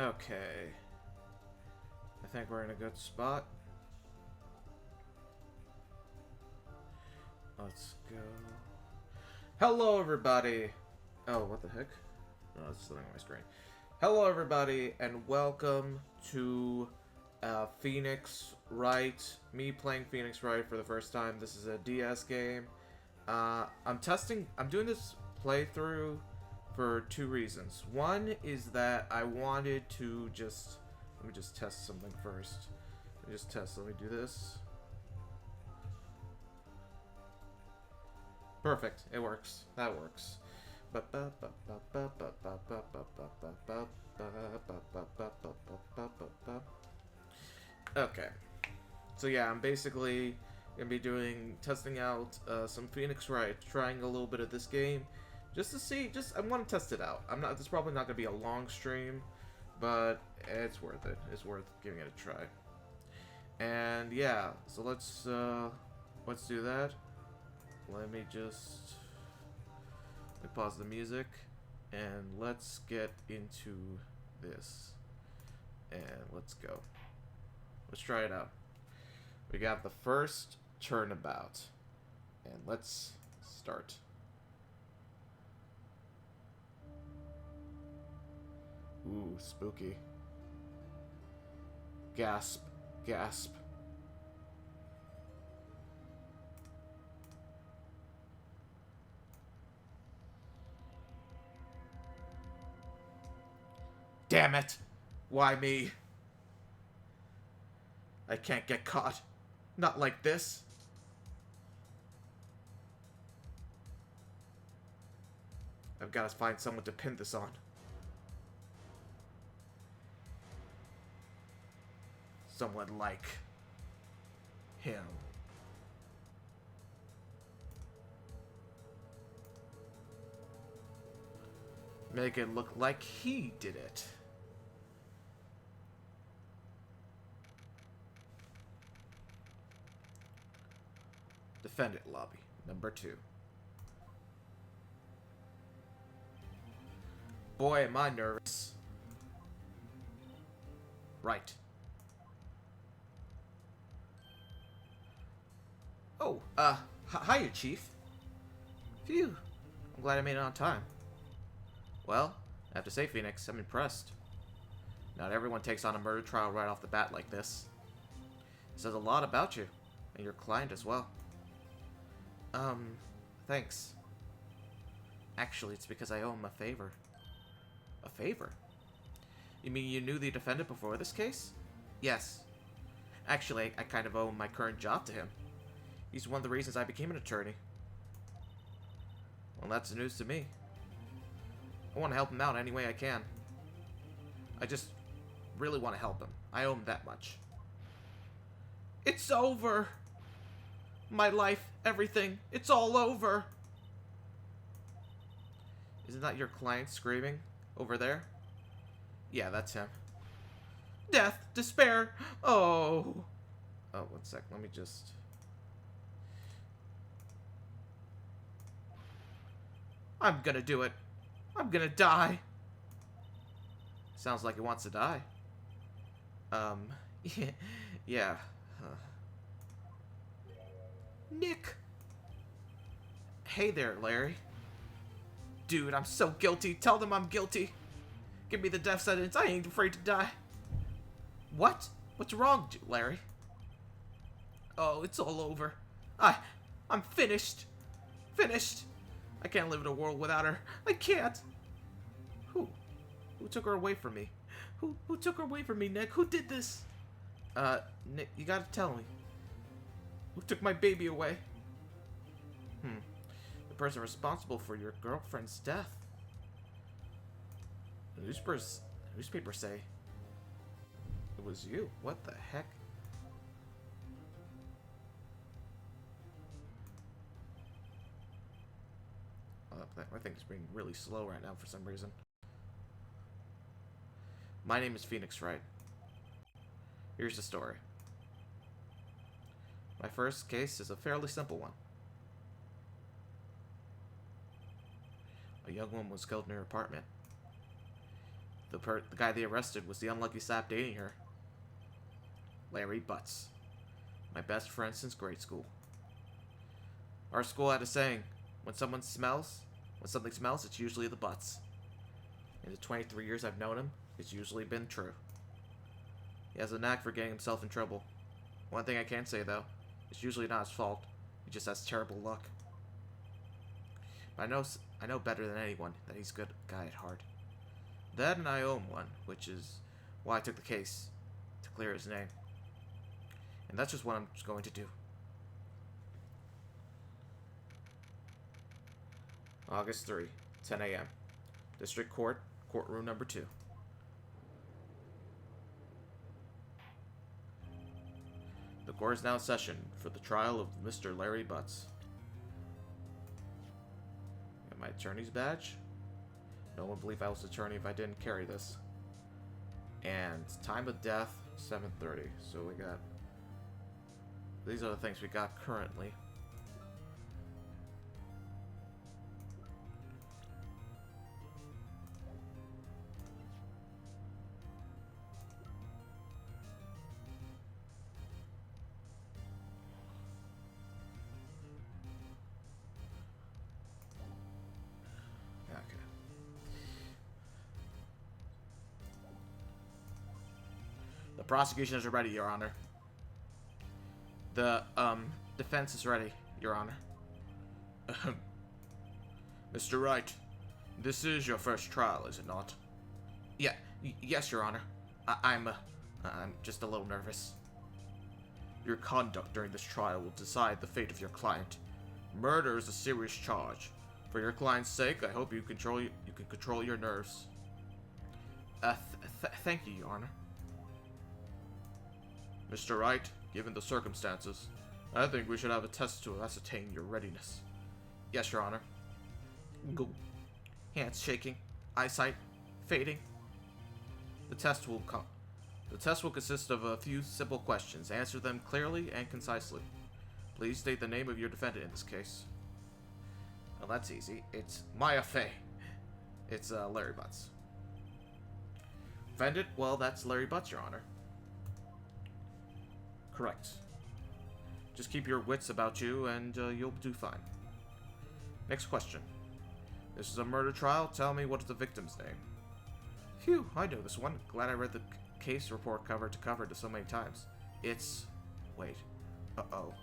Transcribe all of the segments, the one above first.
Okay. I think we're in a good spot. Let's go. Hello, everybody! Oh, what the heck? No, it's still on my screen. Hello, everybody, and welcome to Phoenix Wright. Me playing Phoenix Wright for the first time. This is a DS game. I'm doing this playthrough for two reasons. One is that I wanted to let me just test something first. Let me do this. Perfect, it works. That works. Okay. So yeah, I'm basically gonna be testing out some Phoenix Wright, trying a little bit of this game, just to see. I want to test it out. This is probably not gonna be a long stream, but it's worth it. It's worth giving it a try. And yeah, so let's do that. Let me pause the music, and let's get into this. And let's go. Let's try it out. We got the first Turnabout. And let's start. Ooh, spooky. Gasp. Gasp. Damn it! Why me? I can't get caught. Not like this. I've got to find someone to pin this on. Someone like him. Make it look like he did it. Defendant lobby, number 2. Boy, am I nervous. Right. Oh, hiya, Chief. Phew. I'm glad I made it on time. Well, I have to say, Phoenix, I'm impressed. Not everyone takes on a murder trial right off the bat like this. It says a lot about you, and your client as well. Thanks. Actually, it's because I owe him a favor. A favor? You mean you knew the defendant before this case? Yes. Actually, I kind of owe my current job to him. He's one of the reasons I became an attorney. Well, that's news to me. I want to help him out any way I can. I just really want to help him. I owe him that much. It's over! My life, everything, it's all over! Isn't that your client screaming over there? Yeah, that's him. Death, despair, oh! Oh, one sec, let me just... I'm gonna do it. I'm gonna die. Sounds like he wants to die. Yeah. Nick! Hey there, Larry. Dude, I'm so guilty. Tell them I'm guilty. Give me the death sentence. I ain't afraid to die. What? What's wrong, Larry? Oh, it's all over. I'm finished. Finished. I can't live in a world without her. I can't. Who took her away from me? Who took her away from me, Nick? Who did this? Nick, you gotta tell me. Who took my baby away? The person responsible for your girlfriend's death. The newspapers say it was you. What the heck? My thing's being really slow right now for some reason. My name is Phoenix Wright. Here's the story. My first case is a fairly simple one. A young woman was killed in her apartment. The guy they arrested was the unlucky sap dating her. Larry Butts. My best friend since grade school. Our school had a saying, when something smells, it's usually the Butts. In the 23 years I've known him, it's usually been true. He has a knack for getting himself in trouble. One thing I can say, though, it's usually not his fault. He just has terrible luck. But I know better than anyone that he's a good guy at heart. That and I owe him one, which is why I took the case, to clear his name. And that's just what I'm just going to do. August 3, 10 a.m. District Court, Courtroom Number 2. The court is now in session for the trial of Mr. Larry Butts. Got my attorney's badge. No one would believe I was an attorney if I didn't carry this. And time of death, 7:30. So we got... These are the things we got currently. The prosecution is ready, Your Honor. The, defense is ready, Your Honor. Mr. Wright, this is your first trial, is it not? Yeah, yes, Your Honor. I'm just a little nervous. Your conduct during this trial will decide the fate of your client. Murder is a serious charge. For your client's sake, I hope you can control your nerves. Thank you, Your Honor. Mr. Wright, given the circumstances, I think we should have a test to ascertain your readiness. Yes, Your Honor. Go. Hands shaking, eyesight fading. The test will consist of a few simple questions. Answer them clearly and concisely. Please state the name of your defendant in this case. Well, that's easy. It's Maya Fey. It's Larry Butts. Defendant? Well, that's Larry Butts, Your Honor. Correct. Just keep your wits about you and you'll do fine. Next question. This is a murder trial. Tell me, what is the victim's name? Phew, I know this one. Glad I read the case report cover to cover so many times. It's... Wait. Uh-oh.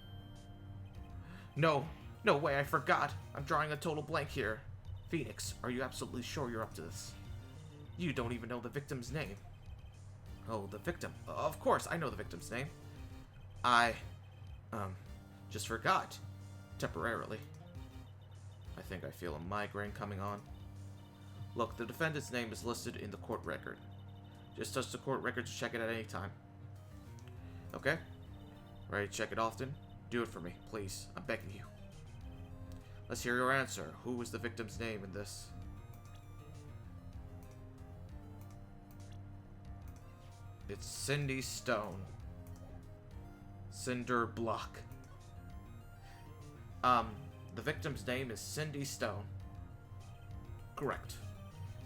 No way, I forgot. I'm drawing a total blank here. Phoenix, are you absolutely sure you're up to this? You don't even know the victim's name. Oh, the victim. Of course, I know the victim's name. I, just forgot. Temporarily. I think I feel a migraine coming on. Look, the defendant's name is listed in the court record. Just touch the court record to check it at any time. Okay? Ready to check it often? Do it for me, please. I'm begging you. Let's hear your answer. Who was the victim's name in this? It's Cindy Stone. Cinder Block. The victim's name is Cindy Stone. Correct.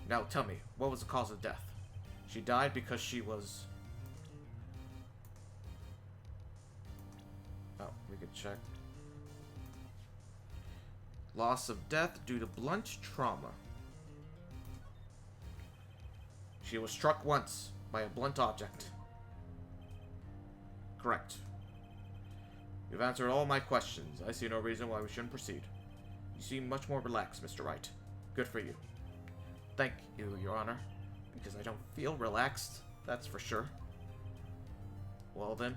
Now tell me, what was the cause of death? She died because she was... Oh, we could check. Loss of death due to blunt trauma. She was struck once by a blunt object. Correct. You've answered all my questions. I see no reason why we shouldn't proceed. You seem much more relaxed, Mr. Wright. Good for you. Thank you, Your Honor. Because I don't feel relaxed, that's for sure. Well then,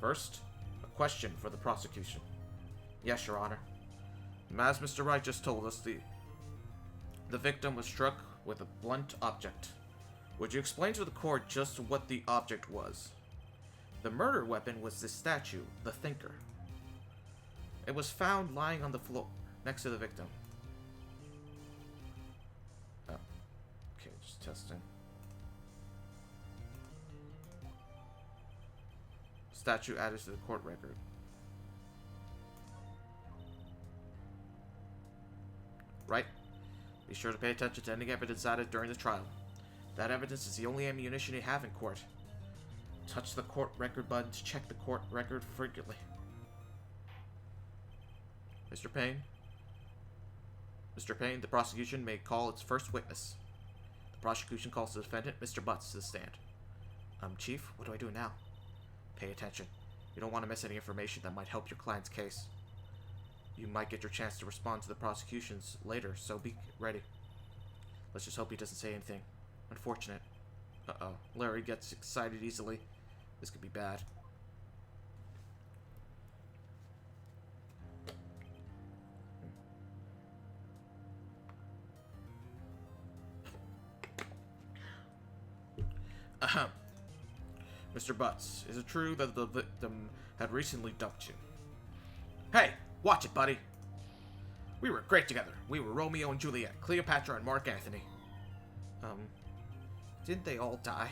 first, a question for the prosecution. Yes, Your Honor. As Mr. Wright just told us, the victim was struck with a blunt object. Would you explain to the court just what the object was? The murder weapon was the statue, the Thinker. It was found lying on the floor next to the victim. Oh. Okay, just testing. Statue added to the court record. Right? Be sure to pay attention to any evidence added during the trial. That evidence is the only ammunition you have in court. Touch the court record button to check the court record frequently. Mr. Payne? Mr. Payne, the prosecution may call its first witness. The prosecution calls the defendant, Mr. Butts, to the stand. Chief, what do I do now? Pay attention. You don't want to miss any information that might help your client's case. You might get your chance to respond to the prosecutions later, so be ready. Let's just hope he doesn't say anything. Unfortunate. Uh-oh. Larry gets excited easily. This could be bad. Ahem. Mr. Butts, is it true that the victim had recently dumped you? Hey! Watch it, buddy! We were great together. We were Romeo and Juliet, Cleopatra and Mark Antony. Didn't they all die?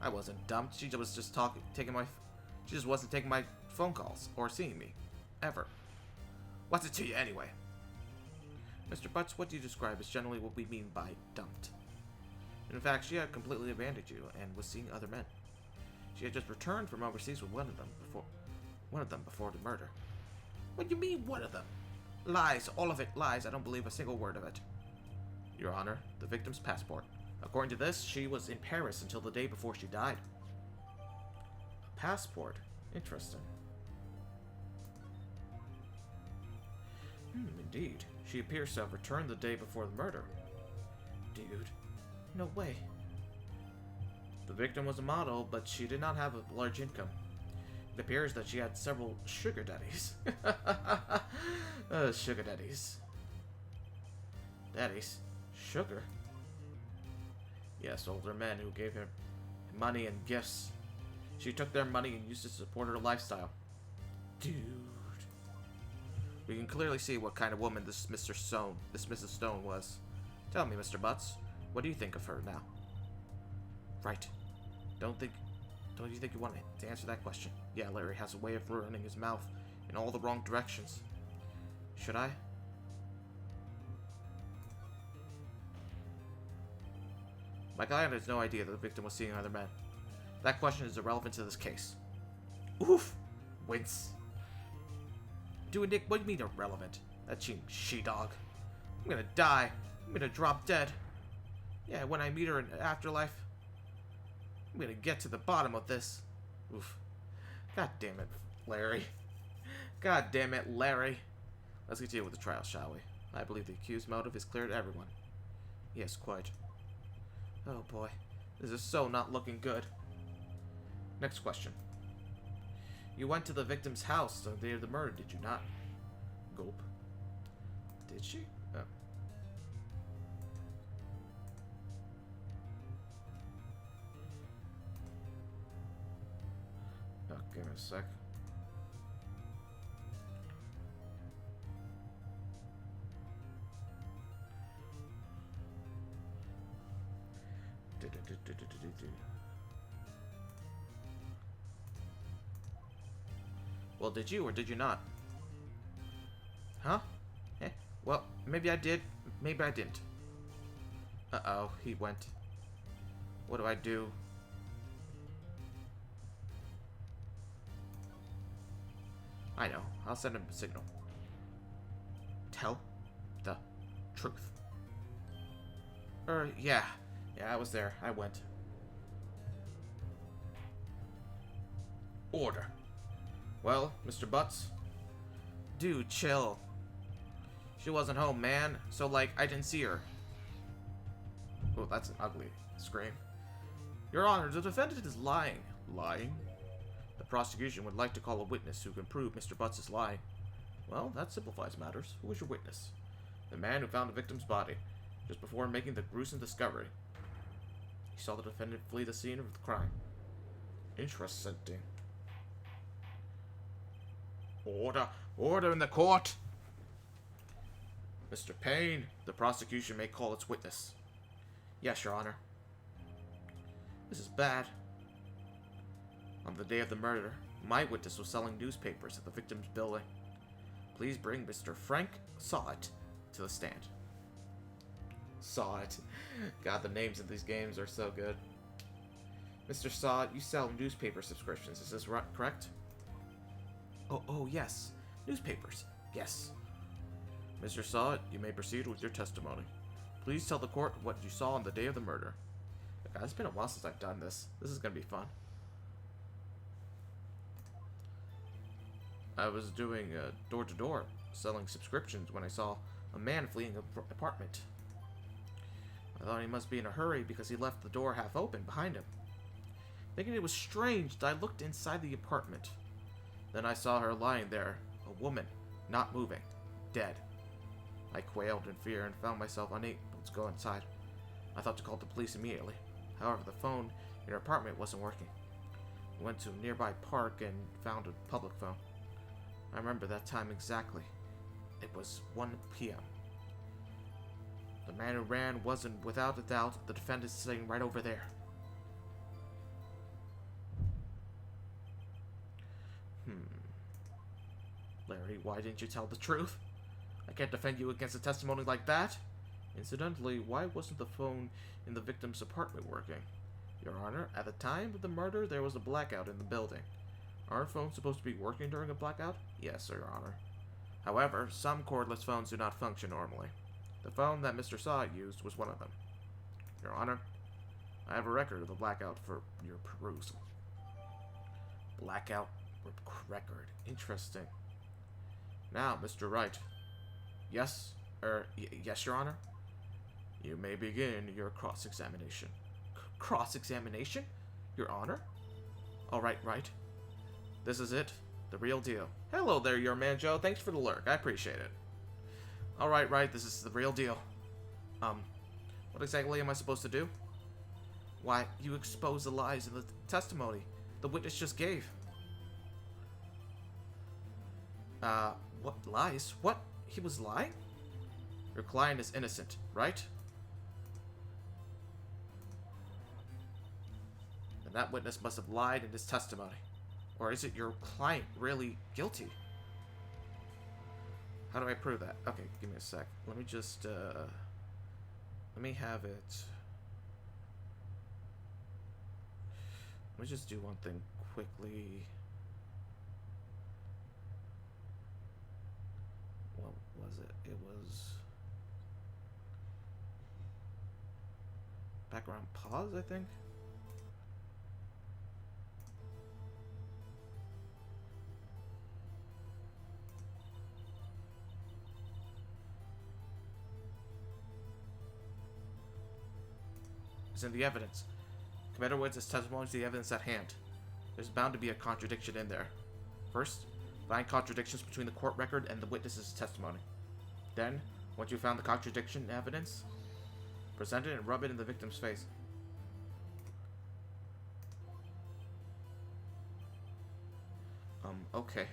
I wasn't dumped. She was just she just wasn't taking my phone calls or seeing me. Ever. What's it to you anyway? Mr. Butts, what you describe is generally what we mean by dumped. In fact, she had completely abandoned you and was seeing other men. She had just returned from overseas with one of them before the murder. What do you mean, one of them? Lies, all of it lies. I don't believe a single word of it. Your Honor, the victim's passport. According to this, she was in Paris until the day before she died. A passport? Interesting. Indeed. She appears to have returned the day before the murder. Dude, no way. The victim was a model, but she did not have a large income. It appears that she had several sugar daddies. Sugar daddies. Daddies? Sugar? Yes, older men who gave her money and gifts. She took their money and used it to support her lifestyle. Dude. We can clearly see what kind of woman this Mrs. Stone was. Tell me, Mr. Butts, what do you think of her now? Right. Don't you think you want to answer that question? Yeah, Larry has a way of running his mouth in all the wrong directions. Should I? My client has no idea that the victim was seeing other men. That question is irrelevant to this case. Oof! Wince. Dude, Nick, what do you mean irrelevant? That she-dog. I'm gonna die. I'm gonna drop dead. Yeah, when I meet her in the afterlife, I'm gonna get to the bottom of this. Oof. God damn it, Larry. God damn it, Larry. Let's continue with the trial, shall we? I believe the accused motive is clear to everyone. Yes, quite. Oh boy. This is so not looking good. Next question. You went to the victim's house on the day of the murder, did you not? Gulp. Did she? Oh. Oh, give me a sec. Well, did you or did you not? Huh? Eh, well, maybe I did, maybe I didn't. Uh-oh, he went. What do I do? I know, I'll send him a signal. Tell the truth. Yeah, I was there, I went. Order. Well, Mr. Butts? Dude, chill. She wasn't home, man. So, like, I didn't see her. Oh, that's an ugly scream. Your Honor, the defendant is lying. Lying? The prosecution would like to call a witness who can prove Mr. Butts is lying. Well, that simplifies matters. Who is your witness? The man who found the victim's body, just before making the gruesome discovery. He saw the defendant flee the scene of the crime. Interesting. Order! Order in the court! Mr. Payne, the prosecution may call its witness. Yes, Your Honor. This is bad. On the day of the murder, my witness was selling newspapers at the victim's building. Please bring Mr. Frank Sawit to the stand. Saw it. God, the names of these games are so good. Mr. Saw, you sell newspaper subscriptions, is this correct? Oh, yes. Newspapers. Yes. Mr. Saw, you may proceed with your testimony. Please tell the court what you saw on the day of the murder. God, it's been a while since I've done this. This is going to be fun. I was doing door-to-door, selling subscriptions when I saw a man fleeing an apartment. I thought he must be in a hurry because he left the door half open behind him. Thinking it was strange, I looked inside the apartment. Then I saw her lying there, a woman, not moving, dead. I quailed in fear and found myself unable to go inside. I thought to call the police immediately. However, the phone in her apartment wasn't working. I went to a nearby park and found a public phone. I remember that time exactly. It was 1 p.m. The man who ran wasn't, without a doubt, the defendant sitting right over there. Larry, why didn't you tell the truth? I can't defend you against a testimony like that. Incidentally, why wasn't the phone in the victim's apartment working? Your Honor, at the time of the murder, there was a blackout in the building. Aren't phones supposed to be working during a blackout? Yes, Your Honor. However, some cordless phones do not function normally. The phone that Mr. Saw used was one of them. Your Honor, I have a record of the blackout for your perusal. Blackout record. Interesting. Now, Mr. Wright. Yes? Yes, Your Honor? You may begin your cross-examination. Cross-examination? Your Honor? All right, Wright. This is it. The real deal. Hello there, your man Joe. Thanks for the lurk. I appreciate it. All right, Wright. This is the real deal. What exactly am I supposed to do? Why, you expose the lies in the testimony the witness just gave. What lies? What? He was lying? Your client is innocent, right? And that witness must have lied in his testimony. Or is it your client really guilty? How do I prove that? Okay, give me a sec. Let me just, let me have it. Let me just do one thing quickly. What was it? It was background pause, I think. It's in the evidence. Commander Woods' testimony is the evidence at hand. There's bound to be a contradiction in there. First, find contradictions between the court record and the witness's testimony. Then, once you've found the contradiction evidence, present it and rub it in the victim's face. Okay.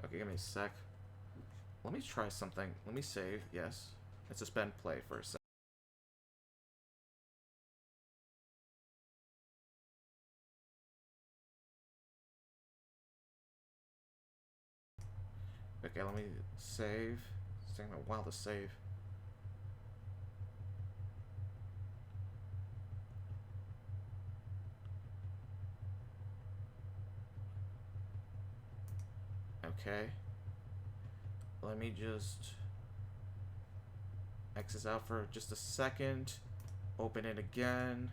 Okay, give me a sec. Let me try something. Let me save. Yes. And suspend play for a sec. Okay, let me save. It's taking a while to save. Okay. Let me just exit out for just a second. Open it again.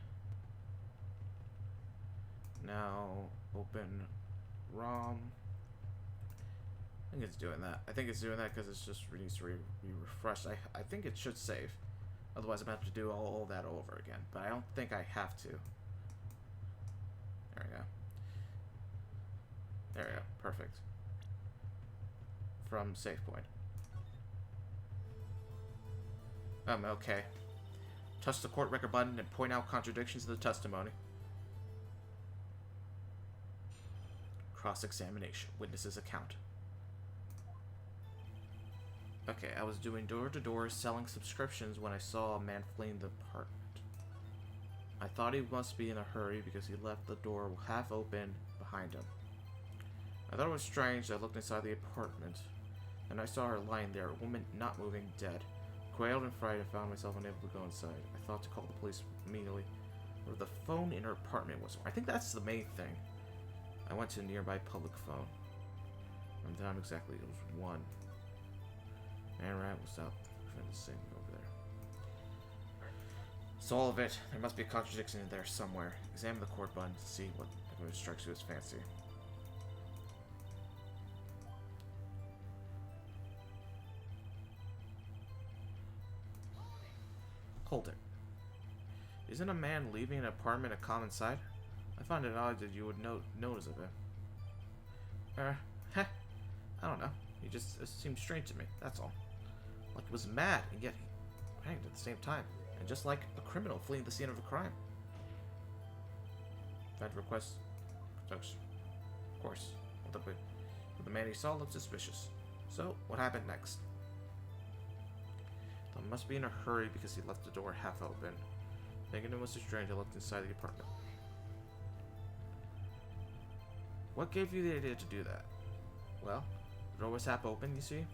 Now open ROM. I think it's doing that. I think it's doing that because it's just needs to be refreshed. I think it should save. Otherwise, I'm going to have to do all that over again. But I don't think I have to. There we go. There we go. Perfect. From save point. Okay. Touch the court record button and point out contradictions in the testimony. Cross-examination. Witness's account. Okay, I was doing door-to-door selling subscriptions when I saw a man fleeing the apartment. I thought he must be in a hurry because he left the door half open behind him. I thought it was strange. I looked inside the apartment, and I saw her lying there, a woman not moving, dead. Quailed and frightened, and found myself unable to go inside. I thought to call the police immediately, where the phone in her apartment was. I think that's the main thing. I went to a nearby public phone. From the time exactly, it was 1. Man Rat was out trying to sing over there. So all of it, there must be a contradiction in there somewhere. Examine the court button to see what strikes you as fancy. Hold it. Isn't a man leaving an apartment a common sight? I find it odd that you would notice of it. I don't know. He just seemed strange to me, that's all. Like he was mad, and yet he hanged at the same time. And just like a criminal fleeing the scene of a crime. I'd request protection. Of course. But the man he saw looked suspicious. So, what happened next? He must be in a hurry because he left the door half open. Thinking it was strange, I looked inside the apartment. What gave you the idea to do that? Well, the door was half open, you see?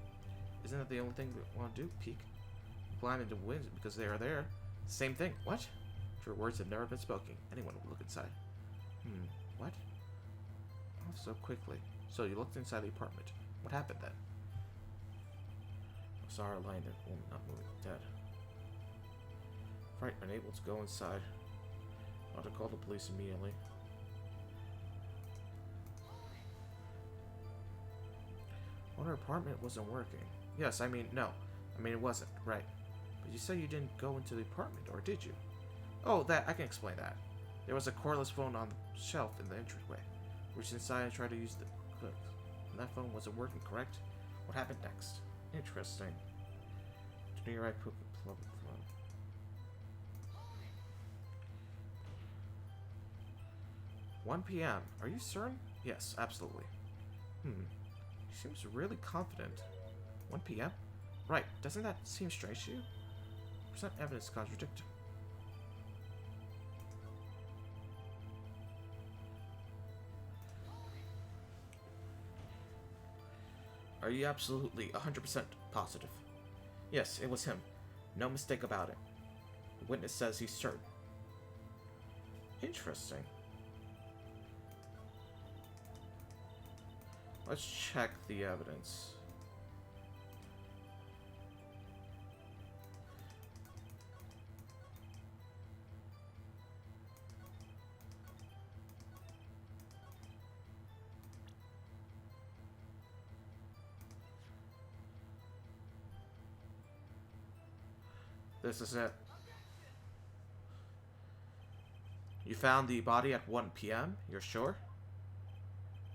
Isn't that the only thing we want to do? Peek? Climb into windows because they are there. Same thing. What? True words have never been spoken. Anyone would look inside. What? Oh, so quickly. So you looked inside the apartment. What happened then? I saw her lying there, woman not moving, dead. Wright, unable to go inside. I ought to call the police immediately. Well, her apartment wasn't working. Yes, I mean, no. I mean, it wasn't. Right. But you said you didn't go into the apartment, or did you? Oh, I can explain that. There was a cordless phone on the shelf in the entryway. Reached inside and tried to use the click. And that phone wasn't working, correct? What happened next? Interesting. To near right, put the plug. 1 p.m. Are you certain? Yes, absolutely. He seems really confident. 1 p.m.? Right. Doesn't that seem strange to you? Present evidence to contradict him. Are you absolutely 100% positive? Yes, it was him. No mistake about it. The witness says he's certain. Interesting. Let's check the evidence. This is it. You found the body at 1 p.m.? You're sure?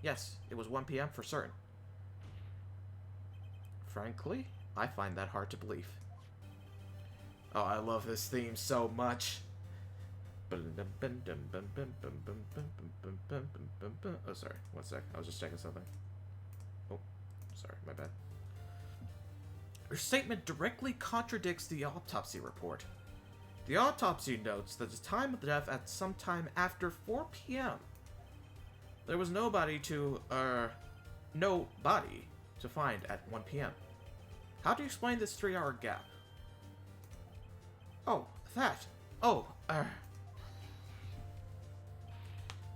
Yes, it was 1 p.m. for certain. Frankly, I find that hard to believe. Oh, I love this theme so much. Oh, sorry. 1 sec. I was just checking something. Oh, sorry. My bad. Your statement directly contradicts the autopsy report. The autopsy notes that the time of death at some time after 4 p.m. There was no body to find at 1 p.m. How do you explain this 3-hour gap? Oh, that.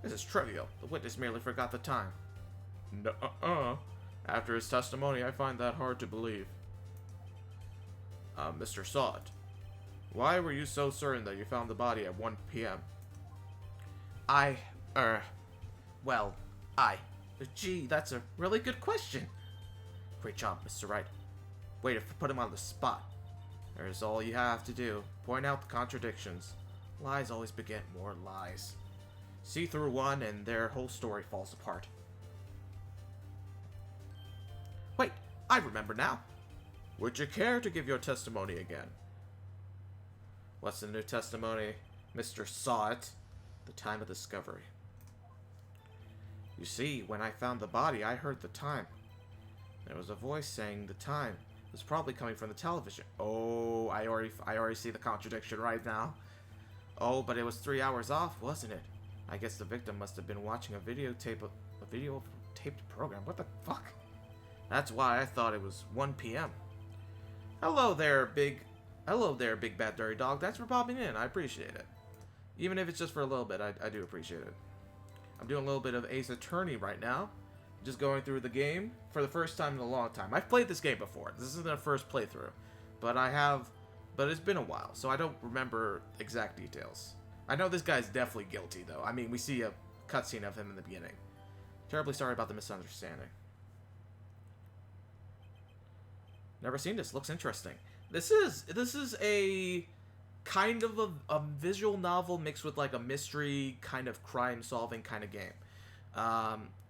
This is trivial. The witness merely forgot the time. Nuh-uh. After his testimony, I find that hard to believe. Mr. Sod, why were you so certain that you found the body at 1 p.m.? Gee, that's a really good question. Great job, Mr. Wright. Way to put him on the spot. There's all you have to do. Point out the contradictions. Lies always beget more lies. See through one and their whole story falls apart. Wait, I remember now. Would you care to give your testimony again? What's the new testimony? Mr. Saw It. The time of discovery. You see, when I found the body, I heard the time. There was a voice saying the time. It was probably coming from the television. Oh, I already see the contradiction right now. Oh, but it was 3 hours off, wasn't it? I guess the victim must have been watching a video Taped program? What the fuck? That's why I thought it was 1 p.m. Hello there, big bad dirty dog. Thanks for popping in. I appreciate it. Even if it's just for a little bit, I do appreciate it. I'm doing a little bit of Ace Attorney right now. Just going through the game for the first time in a long time. I've played this game before. This isn't the first playthrough. But it's been a while, so I don't remember exact details. I know this guy's definitely guilty, though. I mean, we see a cutscene of him in the beginning. Terribly sorry about the misunderstanding. Never seen this. Looks interesting. This is a kind of a visual novel mixed with like a mystery kind of crime solving kind of game.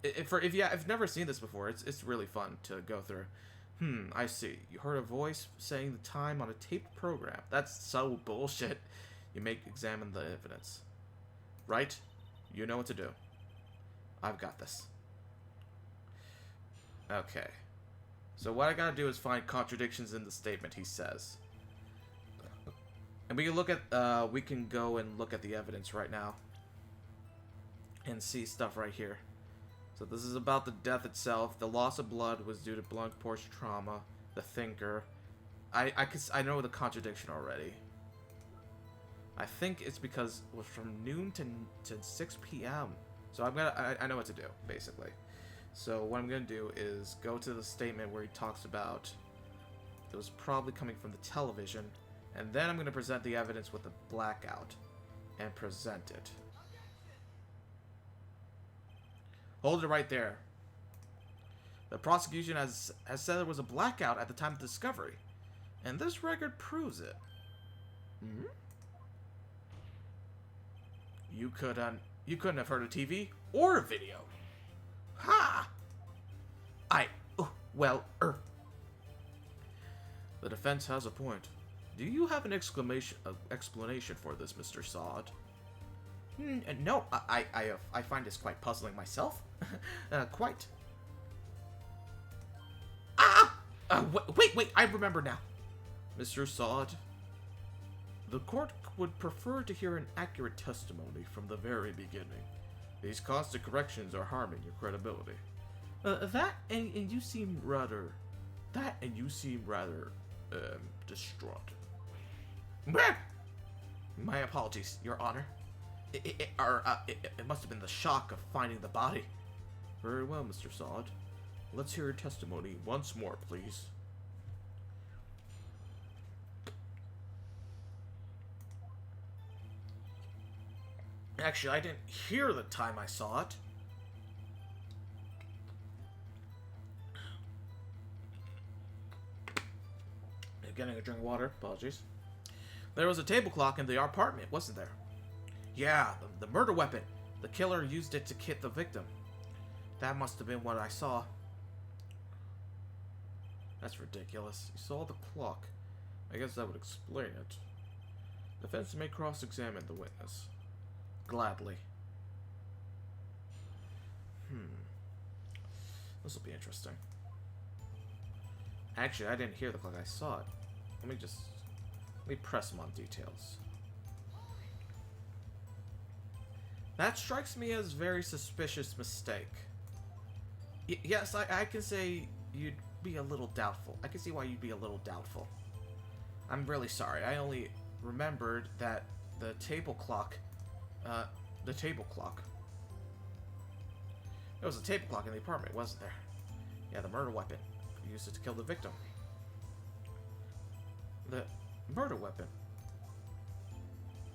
If you've never seen this before, it's really fun to go through. I see. You heard a voice saying the time on a taped program. That's so bullshit. You may examine the evidence. Right? You know what to do. I've got this. Okay. So what I gotta do is find contradictions in the statement he says. And we can go and look at the evidence right now. And see stuff right here. So this is about the death itself. The loss of blood was due to blunt force trauma. The thinker. I know the contradiction already. I think it's because it was from noon to 6 p.m. So I know what to do, basically. So what I'm gonna do is go to the statement where he talks about it was probably coming from the television, and then I'm gonna present the evidence with a blackout and present it. Hold it right there. The prosecution has said there was a blackout at the time of discovery, and this record proves it. Hmm? You couldn't have heard a TV or a video. Ha! The defense has a point. Do you have an explanation for this, Mr. Sod? No, I find this quite puzzling myself. Quite. Wait, I remember now. Mr. Sod, the court would prefer to hear an accurate testimony from the very beginning. These constant corrections are harming your credibility. And you seem rather distraught. My apologies, Your Honor. It must have been the shock of finding the body. Very well, Mr. Sod. Let's hear your testimony once more, please. Actually, I didn't hear the time I saw it. Getting a drink of water. Apologies. There was a table clock in the apartment, wasn't there? Yeah, the murder weapon. The killer used it to hit the victim. That must have been what I saw. That's ridiculous. You saw the clock. I guess that would explain it. Defense may cross-examine the witness. Gladly. This will be interesting. Actually, I didn't hear the clock. I saw it. Let me press him on details. That strikes me as a very suspicious mistake. Yes, I can say you'd be a little doubtful. I can see why you'd be a little doubtful. I'm really sorry. I only remembered that the table clock. There was a table clock in the apartment, wasn't there? Yeah, the murder weapon. You used it to kill the victim. The murder weapon.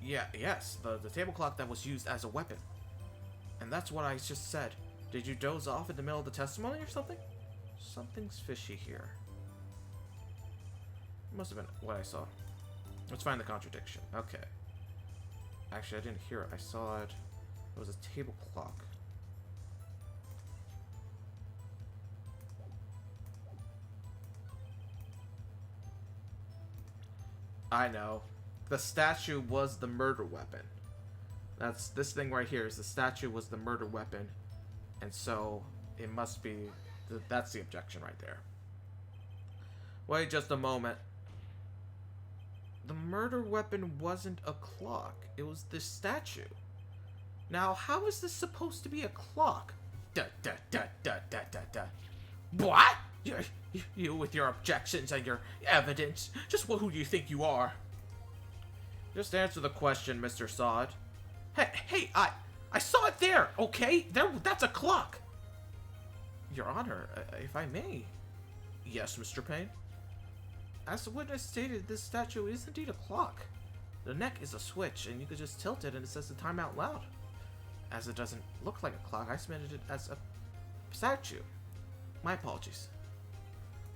Yes, the table clock that was used as a weapon. And that's what I just said. Did you doze off in the middle of the testimony or something? Something's fishy here. It must have been what I saw. Let's find the contradiction. Okay. Actually, I didn't hear it. I saw it. It was a table clock. I know. The statue was the murder weapon. That's this thing right here. Is the statue was the murder weapon, and so it must be. That's the objection right there. Wait just a moment. The murder weapon wasn't a clock. It was this statue. Now, how is this supposed to be a clock? Da. What? You with your objections and your evidence. Just who do you think you are? Just answer the question, Mr. Sod. Hey, I saw it there, okay? That's a clock. Your Honor, if I may. Yes, Mr. Payne? As the witness stated, this statue is indeed a clock. The neck is a switch, and you could just tilt it and it says the time out loud. As it doesn't look like a clock, I submitted it as a statue. My apologies.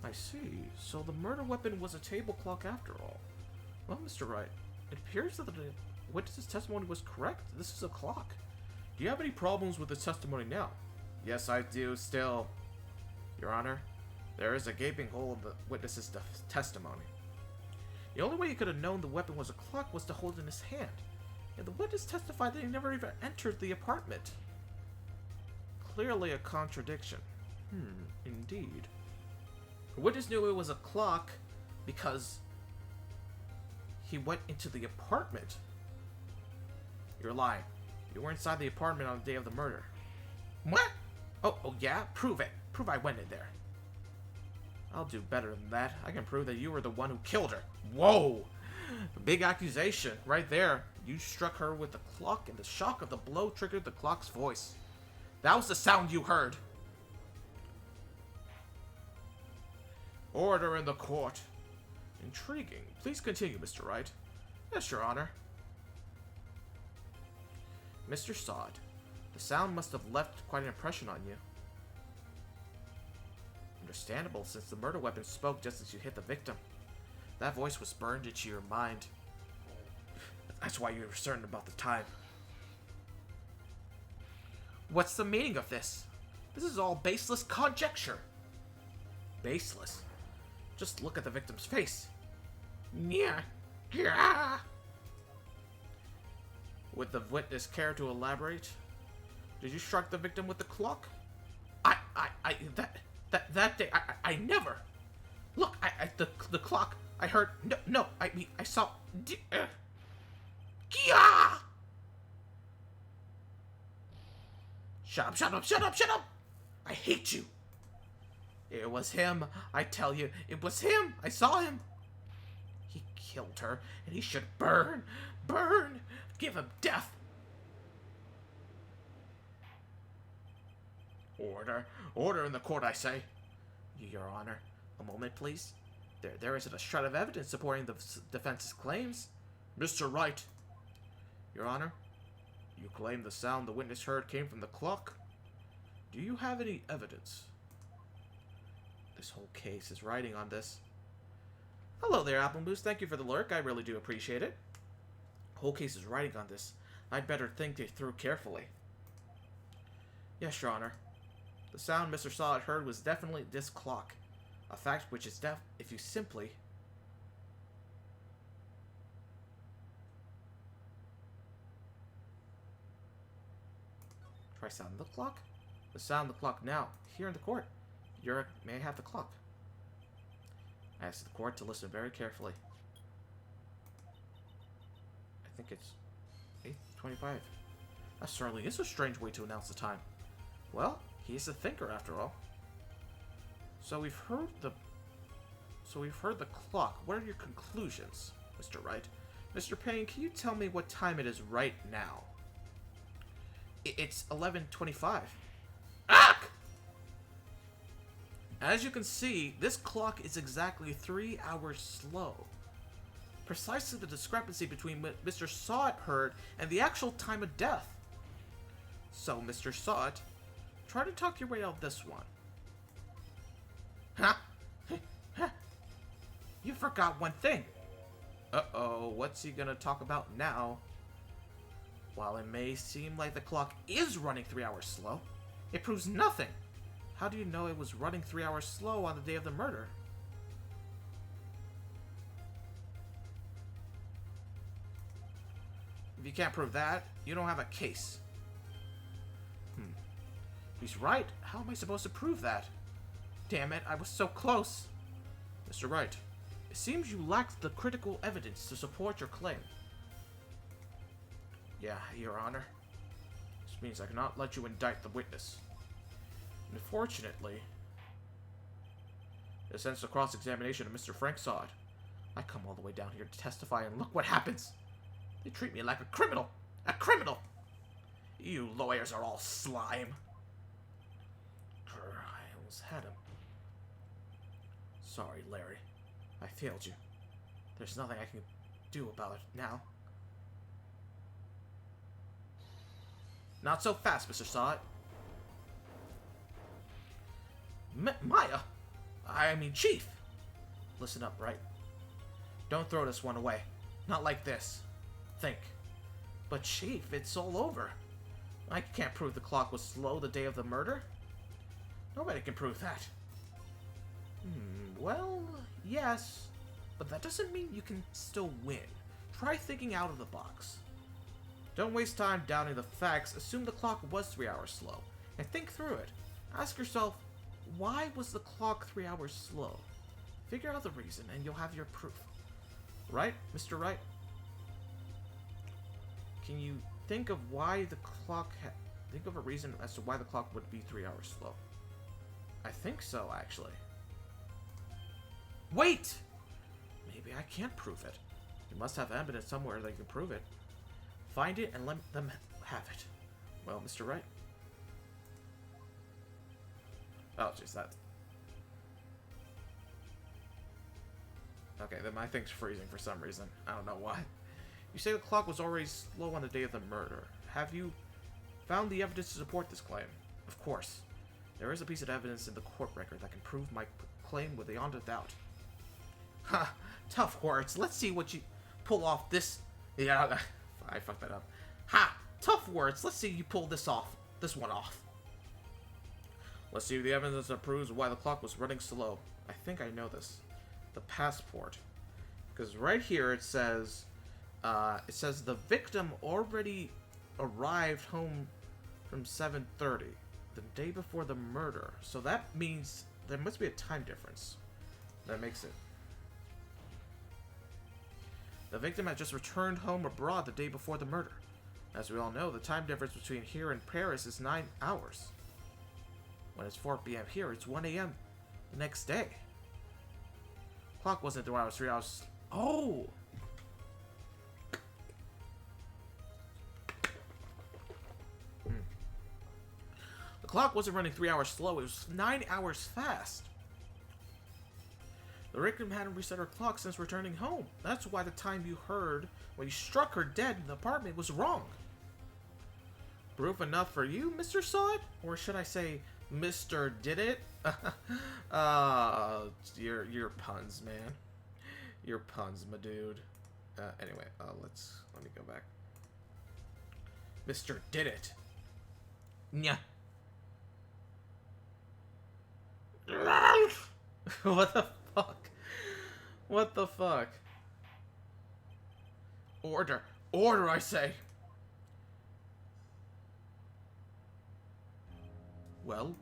I see. So the murder weapon was a table clock after all. Well, Mr. Wright, it appears that the witness's testimony was correct. This is a clock. Do you have any problems with his testimony now? Yes, I do, still. Your Honor, there is a gaping hole in the witness's testimony. The only way he could have known the weapon was a clock was to hold it in his hand. And the witness testified that he never even entered the apartment. Clearly a contradiction. Indeed. The witness knew it was a clock because he went into the apartment. You're lying. You were inside the apartment on the day of the murder. What? Oh yeah? Prove it. Prove I went in there. I'll do better than that. I can prove that you were the one who killed her. Whoa! Big accusation. Right there. You struck her with the clock, and the shock of the blow triggered the clock's voice. That was the sound you heard. Order in the court. Intriguing. Please continue, Mr. Wright. Yes, Your Honor. Mr. Sod, the sound must have left quite an impression on you. Understandable, since the murder weapon spoke just as you hit the victim. That voice was burned into your mind. That's why you were certain about the time. What's the meaning of this? This is all baseless conjecture. Baseless? Just look at the victim's face. Yeah. Would the witness care to elaborate? Did you strike the victim with the clock? That day, I never. Look, the clock, I heard, no, I mean, I saw, Kia! Shut up! I hate you. It was him, I tell you, it was him, I saw him. He killed her, and he should burn, give him death. Order in the court, I say. Your Honor, a moment, please. There isn't a shred of evidence supporting the defense's claims. Mr. Wright. Your Honor, you claim the sound the witness heard came from the clock. Do you have any evidence? This whole case is riding on this. Hello there, Apple Moose. Thank you for the lurk. I really do appreciate it. The whole case is riding on this. I'd better think it through carefully. Yes, Your Honor. The sound Mr. Sod heard was definitely this clock. A fact which is if you simply... Try sound the clock? The sound the clock now, here in the court. May I have the clock? I ask the court to listen very carefully. I think it's 8:25. That certainly is a strange way to announce the time. Well, he's a thinker after all. So we've heard the clock. What are your conclusions, Mr. Wright? Mr. Payne, can you tell me what time it is right now? It's 11:25. Ah! As you can see, this clock is exactly 3 hours slow. Precisely the discrepancy between what Mr. Sod heard and the actual time of death. So, Mr. Sod, try to talk your way out of this one. Huh? You forgot one thing. Uh-oh, what's he gonna talk about now? While it may seem like the clock is running 3 hours slow, it proves nothing. How do you know it was running 3 hours slow on the day of the murder? If you can't prove that, you don't have a case. He's right. How am I supposed to prove that? Damn it, I was so close. Mr. Wright, it seems you lack the critical evidence to support your claim. Yeah, Your Honor. This means I cannot let you indict the witness. Unfortunately, it sends a cross-examination of Mr. Frank Sod. I come all the way down here to testify, and look what happens. They treat me like a criminal. A criminal! You lawyers are all slime. I almost had him. Sorry, Larry. I failed you. There's nothing I can do about it now. Not so fast, Mr. Sod. Maya! I mean, Chief! Listen up, Wright. Don't throw this one away. Not like this. Think. But Chief, it's all over. I can't prove the clock was slow the day of the murder. Nobody can prove that. Well, yes. But that doesn't mean you can still win. Try thinking out of the box. Don't waste time doubting the facts. Assume the clock was 3 hours slow. And think through it. Ask yourself, why was the clock 3 hours slow? Figure out the reason and you'll have your proof. Right, Mr. Wright? Can you think of why the clock think of a reason as to why the clock would be 3 hours slow? I think so, actually. Wait! Maybe I can't prove it. You must have evidence somewhere that you can prove it. Find it and let them have it. Well, Mr. Wright. Oh, jeez, that. Okay, then my thing's freezing for some reason. I don't know why. You say the clock was already slow on the day of the murder. Have you found the evidence to support this claim? Of course. There is a piece of evidence in the court record that can prove my claim beyond a doubt. Ha! Tough words. Let's see what you pull off this... Yeah, I fucked that up. Ha! Tough words. Let's see you pull this off. This one off. Let's see the evidence that proves why the clock was running slow. I think I know this. The passport. Because right here it says the victim already arrived home from 7:30, the day before the murder. So that means there must be a time difference. That makes it. The victim had just returned home abroad the day before the murder. As we all know, the time difference between here and Paris is 9 hours. When it's 4 p.m. here, it's 1 a.m. the next day. Clock wasn't 3 hours, 3 hours. Oh! The clock wasn't running 3 hours slow, it was 9 hours fast. The victim hadn't reset her clock since returning home. That's why the time you heard when you struck her dead in the apartment was wrong. Proof enough for you, Mr. Sod? Or should I say, Mr. Did It? Your puns, man. Your puns, my dude. Anyway, let me go back. Mr. Did It. Nya. What the fuck? What the fuck? Order. Order, I say. Well,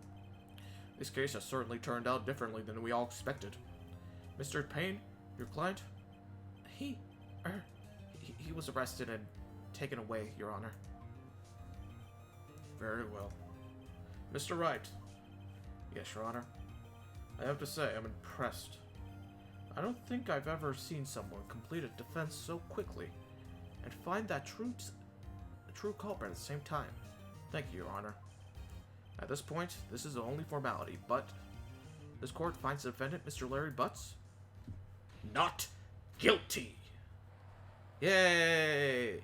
this case has certainly turned out differently than we all expected. Mr. Payne, your client, he was arrested and taken away, Your Honor. Very well. Mr. Wright. Yes, Your Honor. I have to say, I'm impressed. I don't think I've ever seen someone complete a defense so quickly and find that true culprit at the same time. Thank you, Your Honor. At this point, this is the only formality, but this court finds the defendant, Mr. Larry Butts, not guilty. Yay!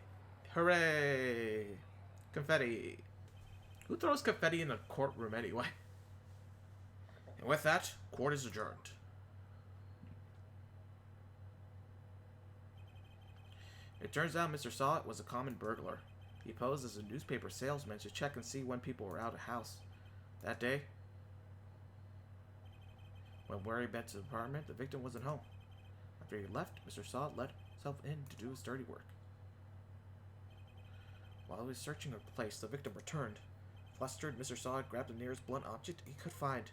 Hooray! Confetti. Who throws confetti in a courtroom anyway? And with that, court is adjourned. It turns out Mr. Sod was a common burglar. He posed as a newspaper salesman to check and see when people were out of house. That day, when Larry went to the apartment, the victim wasn't home. After he left, Mr. Sod let himself in to do his dirty work. While he was searching the place, the victim returned. Flustered, Mr. Sod grabbed the nearest blunt object he could find.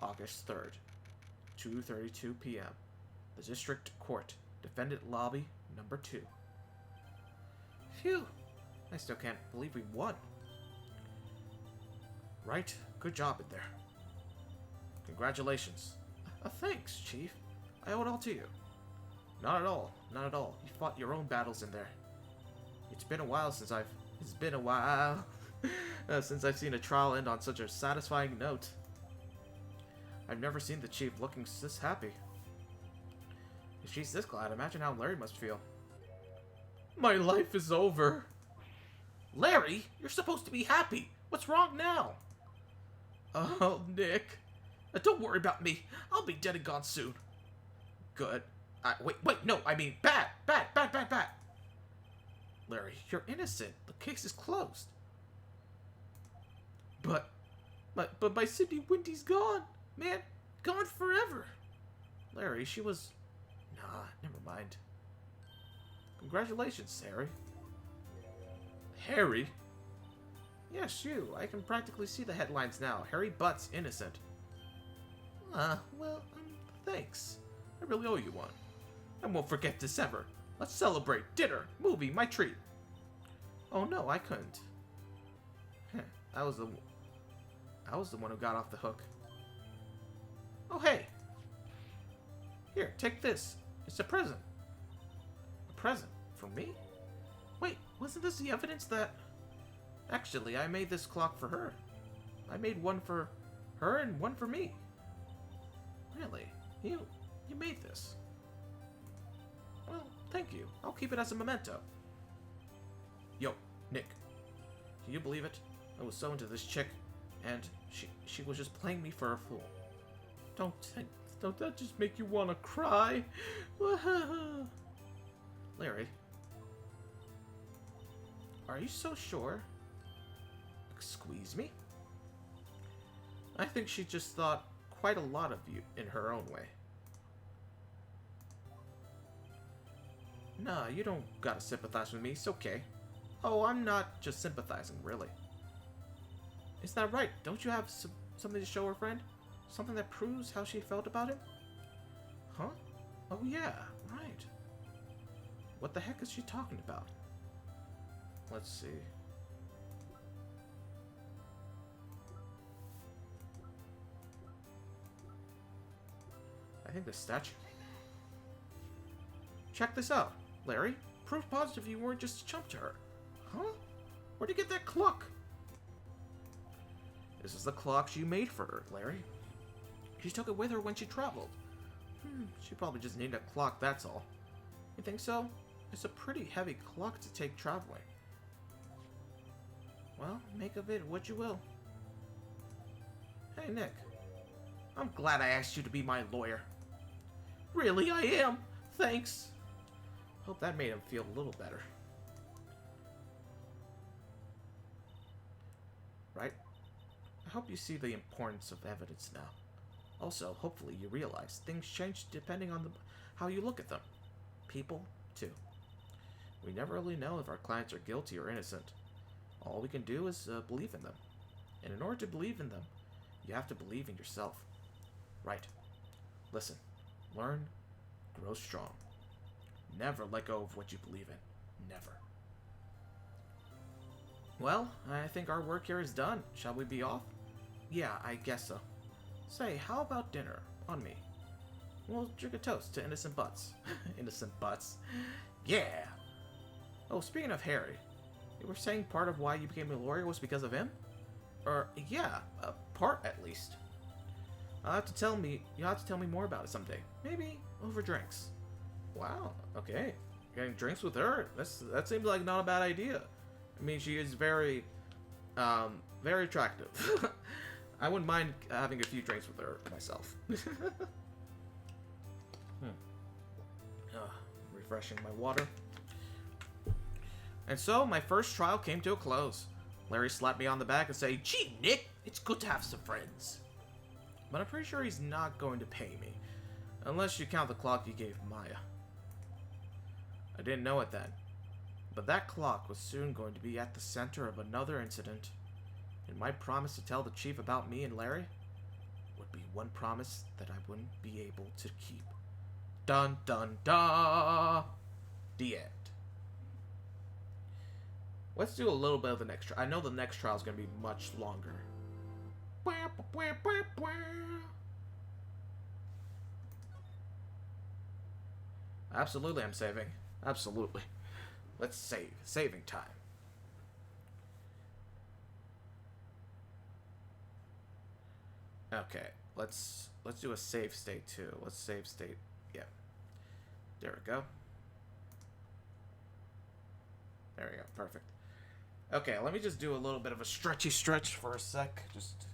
August 3rd, 2:32 p.m. The District Court, Defendant Lobby, number 2. Phew. I still can't believe we won. Right? Good job in there. Congratulations. Thanks, Chief. I owe it all to you. Not at all. Not at all. You fought your own battles in there. It's been a while since I've since I've seen a trial end on such a satisfying note. I've never seen the Chief looking this happy. If she's this glad, imagine how Larry must feel. My life is over. Larry, you're supposed to be happy. What's wrong now? Oh, Nick. Don't worry about me. I'll be dead and gone soon. Good. Wait, no, I mean bad. Larry, you're innocent. The case is closed. But my Sydney Winty's gone. Man, gone forever. Larry, she was... Nah, never mind. Congratulations, Harry. Harry? Yes, you. I can practically see the headlines now. Harry Butt's innocent. Well, thanks. I really owe you one. I won't forget this ever. Let's celebrate. Dinner, movie, my treat. Oh no, I couldn't. I was the one who got off the hook. Oh hey. Here, take this. It's a present. A present? For me? Wait, wasn't this the evidence that... Actually, I made this clock for her. I made one for her and one for me. Really? You made this? Well, thank you. I'll keep it as a memento. Yo, Nick. Can you believe it? I was so into this chick, and she was just playing me for a fool. Don't that just make you want to cry? Larry. Are you so sure? Squeeze me? I think she just thought quite a lot of you in her own way. Nah, you don't gotta sympathize with me. It's okay. Oh, I'm not just sympathizing, really. Is that right? Don't you have something to show her friend? Something that proves how she felt about him? Huh? Oh yeah, right. What the heck is she talking about? Let's see. I think the statue. Check this out, Larry. Proof positive you weren't just a chump to her. Huh? Where'd you get that clock? This is the clock she made for her, Larry. She took it with her when she traveled. She probably just needed a clock, that's all. You think so? It's a pretty heavy clock to take traveling. Well, make of it what you will. Hey, Nick. I'm glad I asked you to be my lawyer. Really, I am. Thanks. Hope that made him feel a little better. Right? I hope you see the importance of evidence now. Also, hopefully you realize things change depending on how you look at them. People, too. We never really know if our clients are guilty or innocent. All we can do is believe in them. And in order to believe in them, you have to believe in yourself. Right. Listen. Learn. Grow strong. Never let go of what you believe in. Never. Well, I think our work here is done. Shall we be off? Yeah, I guess so. Say, how about dinner? On me. We'll drink a toast to innocent butts. Innocent butts. Yeah! Oh, speaking of Harry, you were saying part of why you became a lawyer was because of him? Or, yeah, a part at least. You'll have to tell me more about it someday. Maybe over drinks. Wow, okay. Getting drinks with her? That seems like not a bad idea. I mean, she is very attractive. I wouldn't mind having a few drinks with her myself. Refreshing my water. And so, my first trial came to a close. Larry slapped me on the back and said, "Gee, Nick, it's good to have some friends." But I'm pretty sure he's not going to pay me. Unless you count the clock you gave Maya. I didn't know it then. But that clock was soon going to be at the center of another incident. And my promise to tell the chief about me and Larry would be one promise that I wouldn't be able to keep. Dun dun da! The end. Let's do a little bit of the next trial. I know the next trial is going to be much longer. Absolutely, I'm saving. Absolutely. Let's save. Saving time. Okay, let's do a save state too. Let's save state. Yeah. There we go. There we go. Perfect. Okay, let me just do a little bit of a stretchy stretch for a sec. Just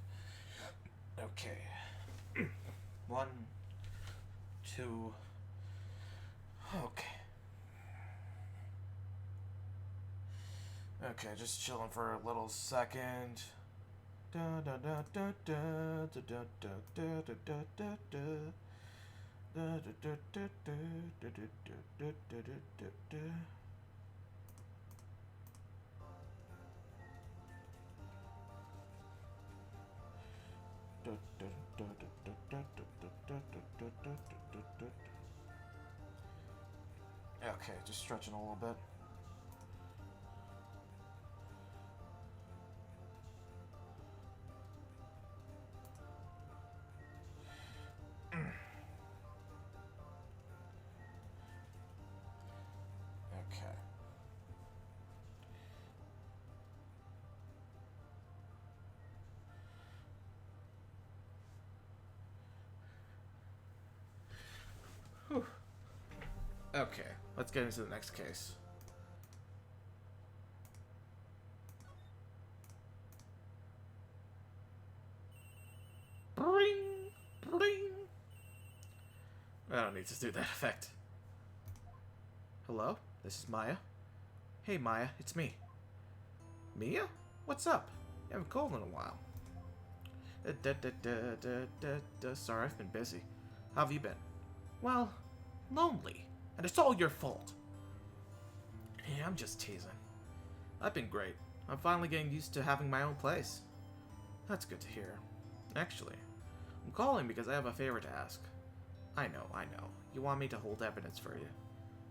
okay. 1, 2. Okay. Okay, just chilling for a little second. Da da da da da da da da da da da da da. Da da da da da da da da da da. Okay, just stretching a little bit. Okay. Whew. Okay, let's get into the next case. Bring, bring. I don't need to do that effect. Hello, this is Maya. Hey Maya, it's me. Mia? What's up? You haven't called in a while. Sorry, I've been busy. How have you been? Well, lonely. And it's all your fault. Yeah, I'm just teasing. I've been great. I'm finally getting used to having my own place. That's good to hear. Actually, I'm calling because I have a favor to ask. I know. You want me to hold evidence for you.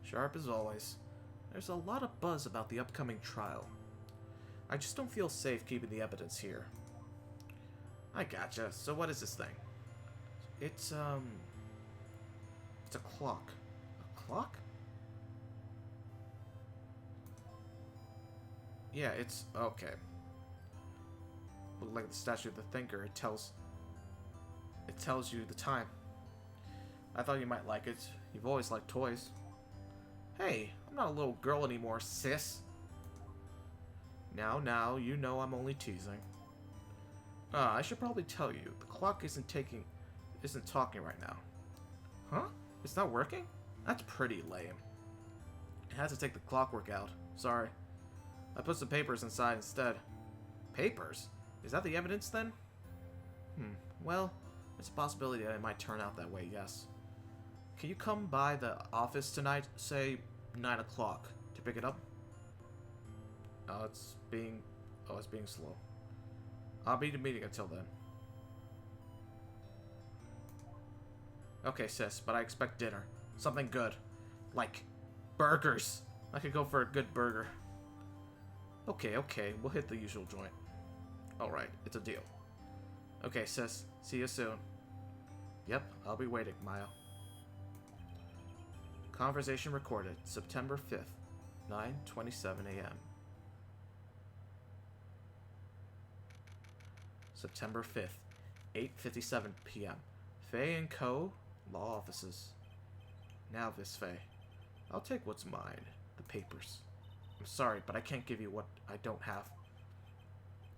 Sharp as always. There's a lot of buzz about the upcoming trial. I just don't feel safe keeping the evidence here. I gotcha. So what is this thing? It's a clock. A clock? Yeah, it's okay. Look like the statue of the thinker. It tells you the time. I thought you might like it. You've always liked toys. Hey, I'm not a little girl anymore, sis. Now, you know I'm only teasing. I should probably tell you, the clock isn't talking right now. Huh? It's not working? That's pretty lame. It has to take the clockwork out. Sorry. I put some papers inside instead. Papers? Is that the evidence then? Well, it's a possibility that it might turn out that way, yes. Can you come by the office tonight, say 9 o'clock, to pick it up? It's being slow. I'll be at the meeting until then. Okay, sis, but I expect dinner. Something good. Like burgers. I could go for a good burger. Okay, we'll hit the usual joint. Alright, it's a deal. Okay, sis, see you soon. Yep, I'll be waiting, Maya. Conversation recorded, September 5th, 9:27 a.m. September 5th, 8:57 p.m. Faye & Co. Law Offices. Now, Miss Faye, I'll take what's mine, the papers. I'm sorry, but I can't give you what I don't have.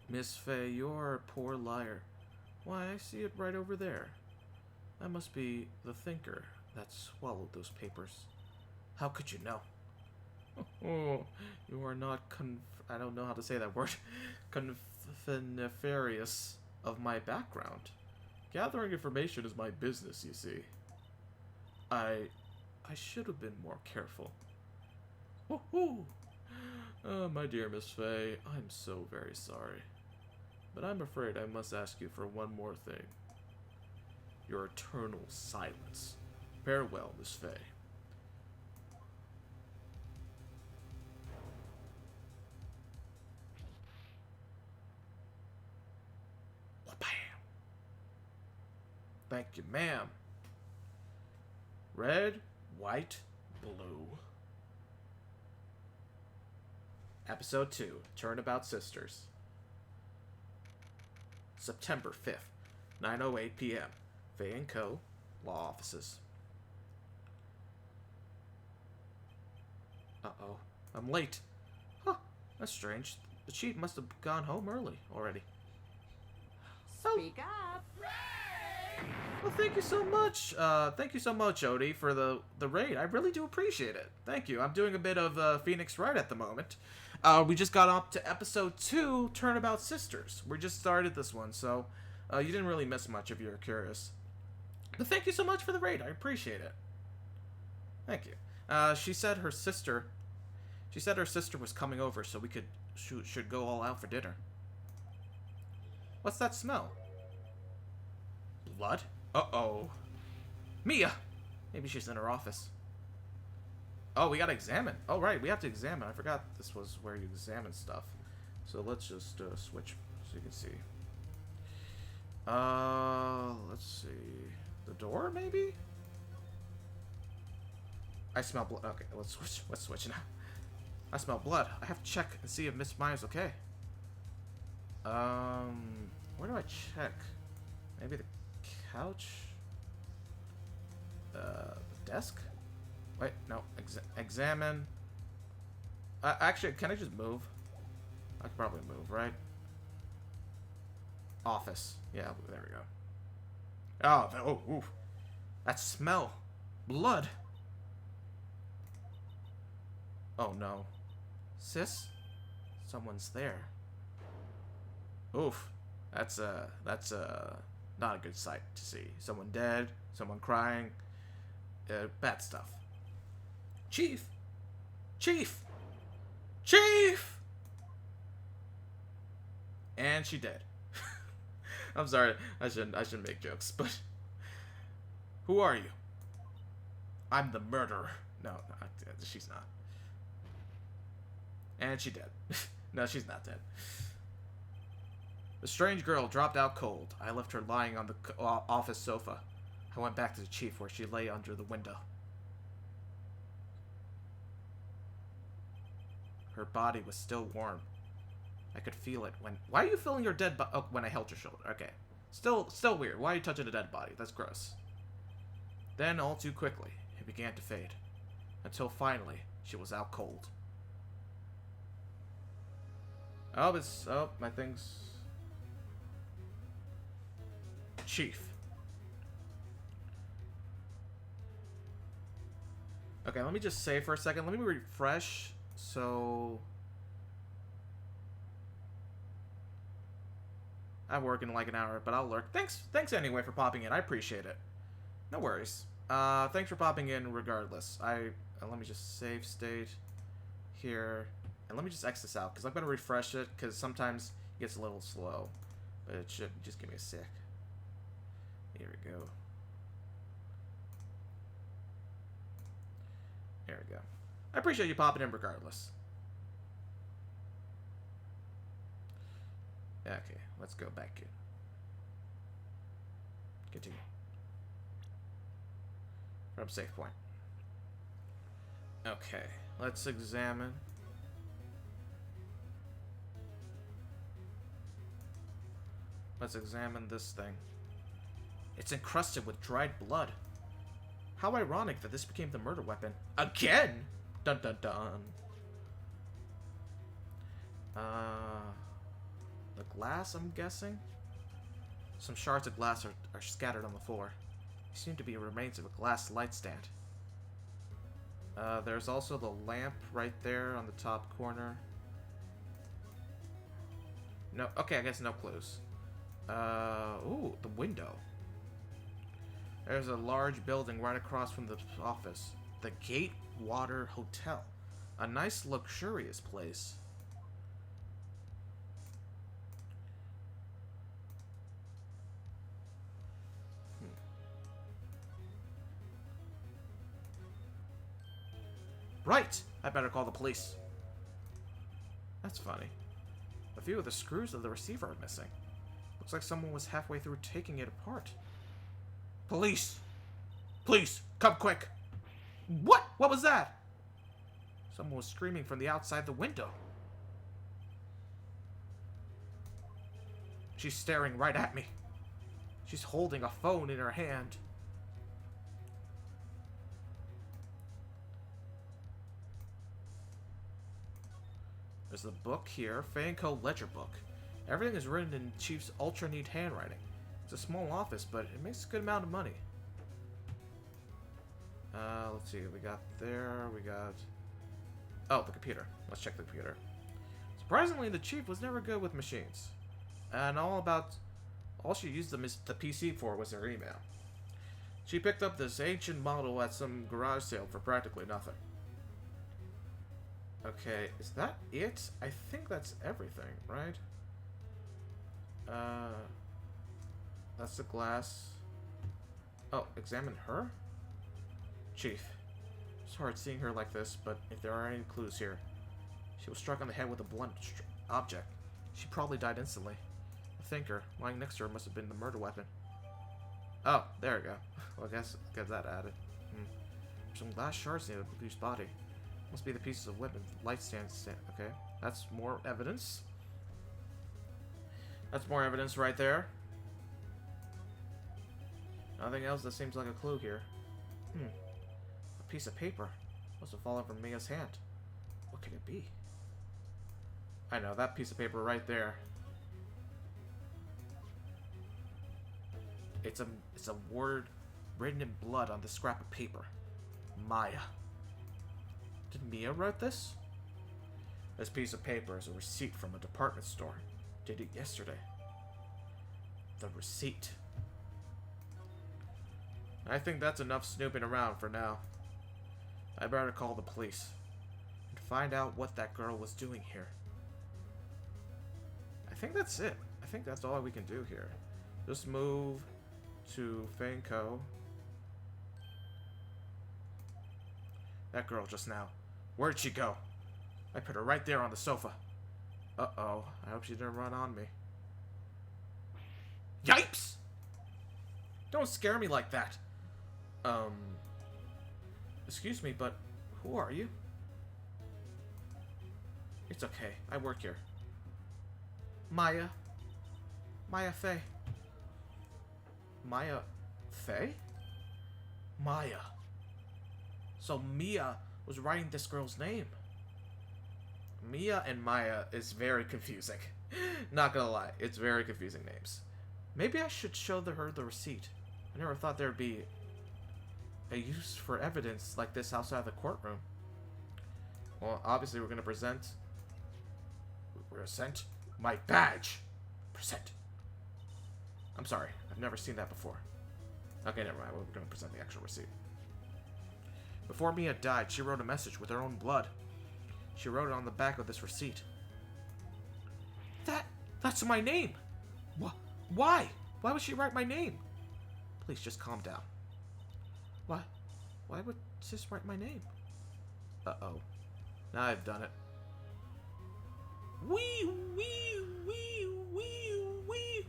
Miss Faye, you're a poor liar. Why, I see it right over there. That must be the thinker that swallowed those papers. How could you know? Oh, you are not I don't know how to say that word. Nefarious of my background. Gathering information is my business, you see. I should have been more careful. Oh, my dear Miss Faye, I'm so very sorry. But I'm afraid I must ask you for one more thing. Your eternal silence. Farewell, Miss Faye. Thank you, ma'am. Red, white, blue. Episode 2, Turnabout Sisters. September 5th, 9:08 p.m. Faye & Co. Law Offices. Uh-oh. I'm late. Huh. That's strange. The chief must have gone home early already. Speak up. Well, thank you so much. Thank you so much, Odie, for the raid. I really do appreciate it. Thank you. I'm doing a bit of Phoenix Wright at the moment. We just got up to episode 2, Turnabout Sisters. We just started this one, so you didn't really miss much if you're curious. But thank you so much for the raid. I appreciate it. Thank you. She said her sister was coming over, so we should go all out for dinner. What's that smell? Blood? Uh-oh. Mia! Maybe she's in her office. Oh, we gotta examine. Oh, right, we have to examine. I forgot this was where you examine stuff. So let's just switch so you can see. Let's see. The door, maybe? I smell blood. Okay, let's switch now. I smell blood. I have to check and see if Miss Myers okay. Where do I check? Maybe the couch? Desk? Wait, no. Examine. Actually, can I just move? I could probably move, right? Office. Yeah, there we go. Oh, oof. That smell. Blood. Oh, no. Sis? Someone's there. Oof. That's not a good sight to see. Someone dead, someone crying. Bad stuff. Chief! Chief! Chief! And she dead. I'm sorry, I shouldn't make jokes, but who are you? I'm the murderer. No, she's not. And she dead. No, she's not dead. The strange girl dropped out cold. I left her lying on the office sofa. I went back to the chief where she lay under the window. Her body was still warm. I could feel it when... Why are you feeling your dead body? Oh, when I held your shoulder. Okay. Still weird. Why are you touching a dead body? That's gross. Then, all too quickly, it began to fade. Until finally, she was out cold. Oh, my thing's... Chief. Okay, let me just save for a second. Let me refresh. So... I work in like an hour, but I'll lurk. Thanks anyway for popping in. I appreciate it. No worries. Thanks for popping in regardless. Let me just save state here. And let me just X this out, because I'm going to refresh it, because sometimes it gets a little slow. But it should just give me a sec. Here we go. There we go. I appreciate you popping in regardless. Okay, let's go back in. Continue. From safe point. Okay, let's examine. Let's examine this thing. It's encrusted with dried blood. How ironic that this became the murder weapon. Again? Dun dun dun. The glass, I'm guessing? Some shards of glass are scattered on the floor. They seem to be remains of a glass light stand. There's also the lamp right there on the top corner. No, okay, I guess no clues. Ooh, the window. There's a large building right across from the office. The Gatewater Hotel. A nice, luxurious place. Right! I better call the police. That's funny. A few of the screws of the receiver are missing. Looks like someone was halfway through taking it apart. Police! Please, come quick! What? What was that? Someone was screaming from the outside the window. She's staring right at me. She's holding a phone in her hand. There's a book here, Fanco Ledger Book. Everything is written in Chief's ultra-neat handwriting. It's a small office, but it makes a good amount of money. Let's see, we got there, we got... Oh, the computer. Let's check the computer. Surprisingly, the Chief was never good with machines. And all she used the PC for was her email. She picked up this ancient model at some garage sale for practically nothing. Okay, is that it? I think that's everything, right? That's the glass. Oh, examine her? Chief, it's hard seeing her like this, but if there are any clues here. She was struck on the head with a blunt object. She probably died instantly. The thinker, lying next to her, must have been the murder weapon. Oh, there we go. Well, I guess get that added. Some glass shards near the police's body. Must be the pieces of weapon. Light stands. Okay, that's more evidence. That's more evidence right there. Nothing else that seems like a clue here. A piece of paper. Must have fallen from Mia's hand. What could it be? I know, that piece of paper right there. It's a word written in blood on the scrap of paper. Maya. Did Mia write this? This piece of paper is a receipt from a department store. Dated yesterday. The receipt. I think that's enough snooping around for now. I better call the police and find out what that girl was doing here. I think that's it. I think that's all we can do here. Just move to Fanco. That girl just now. Where'd she go? I put her right there on the sofa. Uh-oh. I hope she didn't run on me. Yipes! Don't scare me like that. Excuse me, but who are you? It's okay. I work here. Maya. Maya Fey. Maya Fey? Maya. So Mia was writing this girl's name. Mia and Maya is very confusing. Not gonna lie, it's very confusing names. Maybe I should show her the receipt. I never thought there'd be a use for evidence like this outside the courtroom. Well, obviously we're gonna present my badge. Present. I'm sorry, I've never seen that before. Okay, never mind, we're gonna present the actual receipt. Before Mia died, she wrote a message with her own blood. She wrote it on the back of this receipt. That's my name! Why? Why would she write my name? Please, just calm down. Why? Why would sis write my name? Uh-oh. Now I've done it. Wee, wee, wee, wee, wee.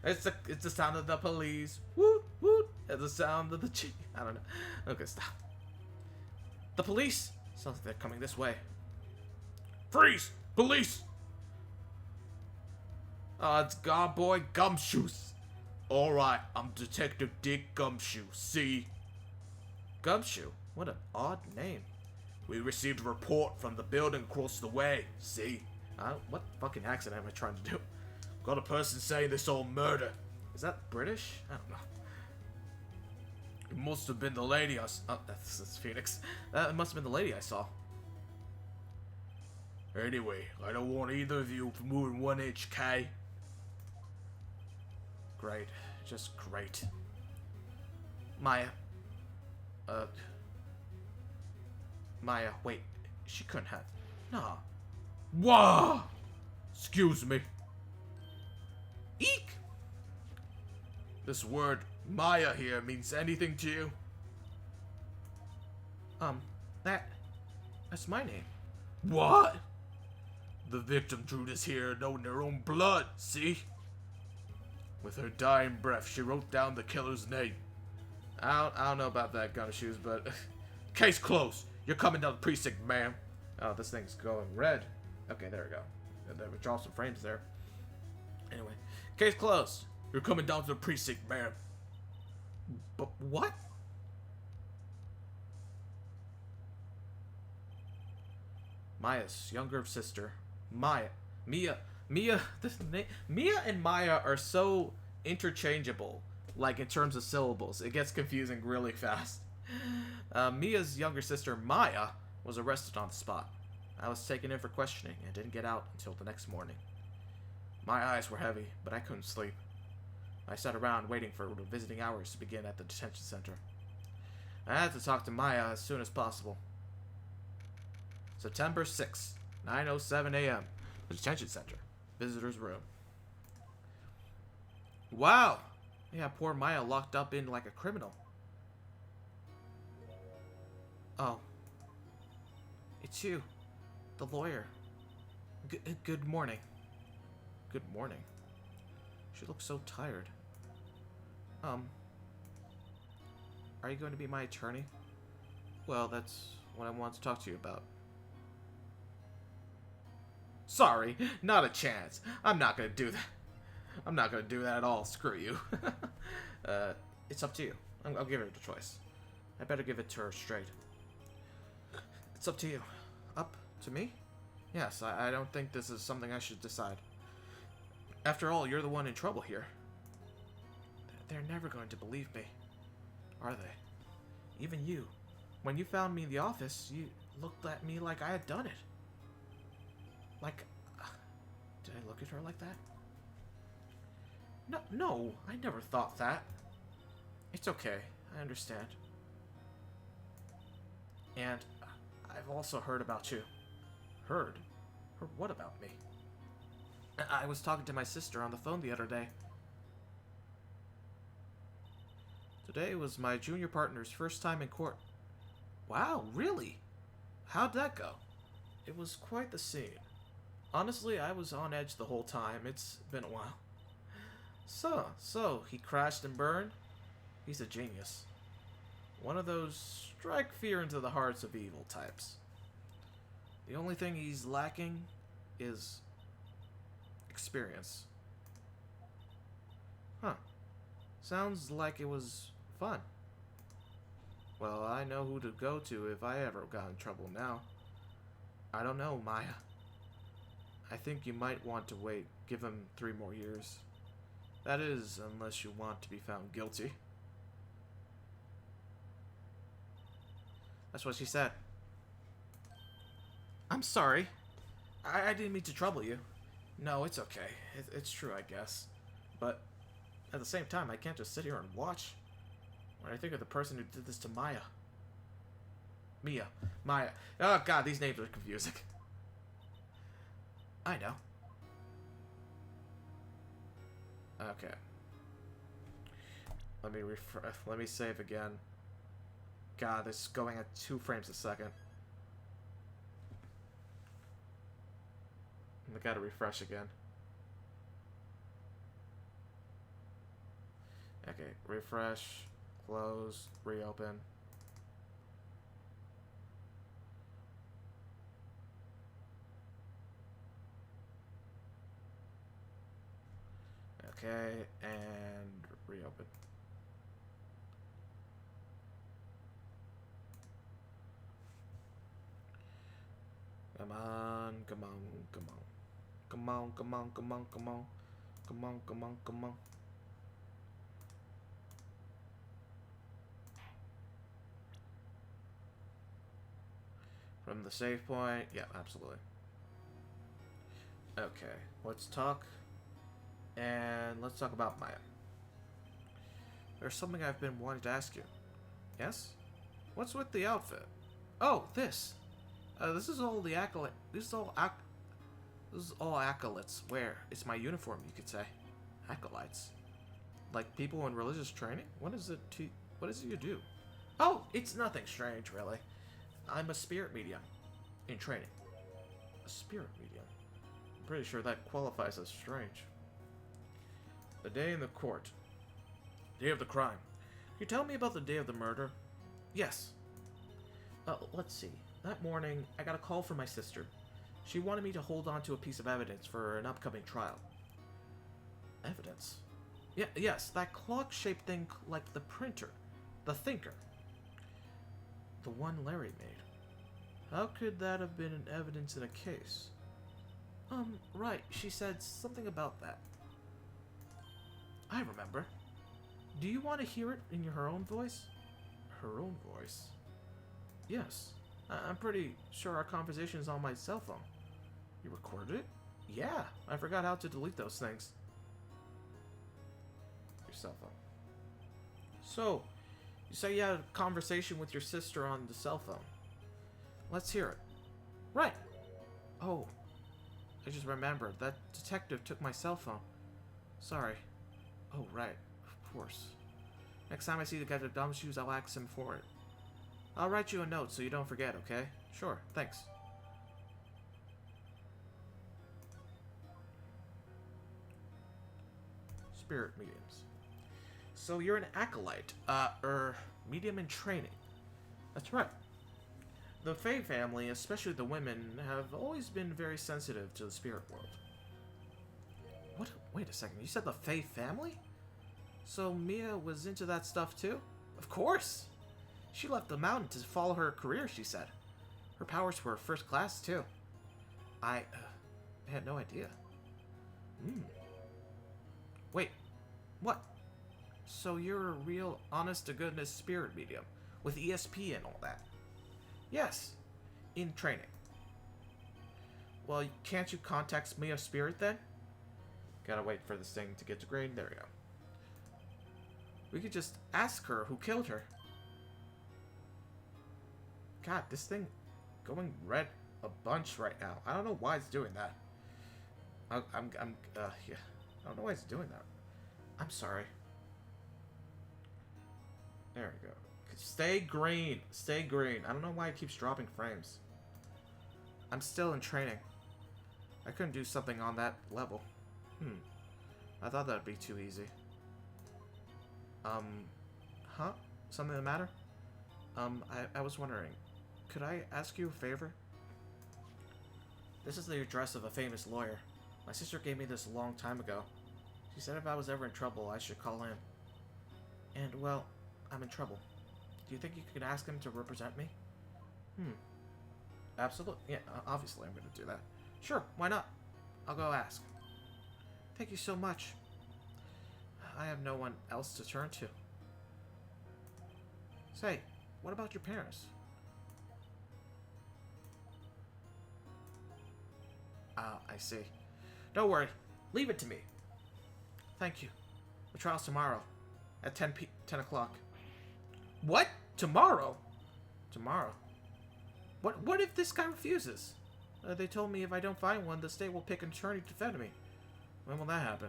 It's the sound of the police. Woot, woot. It's the sound of the I don't know. Okay, stop. The police! Sounds like they're coming this way. Freeze! Police! It's Godboy Gumshoes. Alright, I'm Detective Dick Gumshoe. See? Gumshoe? What an odd name. We received a report from the building across the way. See? What fucking accent am I trying to do? Got a person saying this all murder. Is that British? I don't know. It must have been the lady I saw. Oh, that's Phoenix. That must have been the lady I saw. Anyway, I don't want either of you moving 1 inch, K. Great. Just great. Maya. Maya, wait. She couldn't have. Nah. Whoa! Excuse me. Eek! This word Maya here means anything to you? That's my name. What? The victim drew this here knowing their own blood, see? With her dying breath, she wrote down the killer's name. I don't know about that, Gumshoes, but... Case closed. You're coming down the precinct, ma'am. Oh, this thing's going red. Okay, there we go. There we draw some frames there. Anyway, case closed. You're coming down to the precinct, ma'am. But what? Maya's younger sister, Mia, Mia and Maya are so interchangeable, like in terms of syllables. It gets confusing really fast. Mia's younger sister, Maya, was arrested on the spot. I was taken in for questioning and didn't get out until the next morning. My eyes were heavy, but I couldn't sleep. I sat around waiting for the visiting hours to begin at the detention center. I had to talk to Maya as soon as possible. September 6th, 9:07 a.m. The detention center. Visitor's room. Wow! Yeah, poor Maya locked up in like a criminal. Oh. It's you. The lawyer. Good morning. Good morning. She looks so tired. Are you going to be my attorney? Well, that's what I want to talk to you about. Sorry, not a chance. I'm not gonna do that. I'm not gonna do that at all. Screw you. It's up to you. I'll give her the choice. I better give it to her straight. It's up to you. Up to me? Yes, I don't think this is something I should decide. After all, you're the one in trouble here. They're never going to believe me, are they? Even you. When you found me in the office, you looked at me like I had done it. Like, did I look at her like that? No, I never thought that. It's okay, I understand. And I've also heard about you. Heard? Heard what about me? I was talking to my sister on the phone the other day. Today was my junior partner's first time in court. Wow, really? How'd that go? It was quite the scene. Honestly, I was on edge the whole time. It's been a while. So, he crashed and burned? He's a genius. One of those strike fear into the hearts of evil types. The only thing he's lacking is experience. Huh. Sounds like it was fun. Well, I know who to go to if I ever got in trouble now. I don't know, Maya. I think you might want to wait. Give him 3 more years. That is, unless you want to be found guilty. That's what she said. I'm sorry. I didn't mean to trouble you. No, it's okay. It's true, I guess. But at the same time, I can't just sit here and watch. When I think of the person who did this to Maya. Maya. Oh god, these names are confusing. I know. Okay. Let me save again. God, this is going at 2 frames a second. I gotta refresh again. Okay, refresh, close, reopen. Okay, and reopen. Come on, come on, come on. Come on, come on, come on, come on. Come on, come on, come on. From the save point? Yeah, absolutely. Okay, let's talk. And let's talk about Maya. There's something I've been wanting to ask you. Yes? What's with the outfit? Oh, this. This is all the acolyte. This is all acolytes wear. It's my uniform, you could say. Acolytes. Like people in religious training? What is it you do? Oh, it's nothing strange, really. I'm a spirit medium in training. A spirit medium? I'm pretty sure that qualifies as strange. A day in the court. Day of the crime. Can you tell me about the day of the murder? Yes. Let's see. That morning, I got a call from my sister. She wanted me to hold on to a piece of evidence for an upcoming trial. Evidence? Yeah, yes, that clock-shaped thing like the printer. The thinker. The one Larry made. How could that have been an evidence in a case? Right, she said something about that. I remember. Do you want to hear it in her own voice? Her own voice? Yes. I'm pretty sure our conversation is on my cell phone. You recorded it? Yeah, I forgot how to delete those things. Your cell phone. So, you say you had a conversation with your sister on the cell phone. Let's hear it. Right. Oh, I just remembered. That detective took my cell phone. Sorry. Oh, right. Of course. Next time I see the guy with dumb shoes, I'll ask him for it. I'll write you a note so you don't forget, okay? Sure, thanks. Spirit mediums. So you're an acolyte, medium in training. That's right. The Fae family, especially the women, have always been very sensitive to the spirit world. What? Wait a second, you said the Fae family? So Mia was into that stuff too? Of course! She left the mountain to follow her career, she said. Her powers were first class too. I had no idea. Wait, what? So you're a real, honest-to-goodness spirit medium, with ESP and all that? Yes, in training. Well, can't you contact Mia's spirit then? Gotta wait for this thing to get to grade. There we go. We could just ask her who killed her. God, this thing going red a bunch right now. I don't know why it's doing that. Yeah. I don't know why it's doing that. I'm sorry. There we go. Stay green. Stay green. I don't know why it keeps dropping frames. I'm still in training. I couldn't do something on that level. I thought that'd be too easy. Huh? Something the matter? I was wondering, could I ask you a favor? This is the address of a famous lawyer. My sister gave me this a long time ago. She said if I was ever in trouble, I should call him. And, well, I'm in trouble. Do you think you could ask him to represent me? Absolutely. Yeah, obviously I'm going to do that. Sure, why not? I'll go ask. Thank you so much. I have no one else to turn to. Say, what about your parents? I see. Don't worry. Leave it to me. Thank you. The trial's tomorrow. At 10 o'clock. What? Tomorrow? Tomorrow? What if this guy refuses? They told me if I don't find one, the state will pick an attorney to defend me. When will that happen?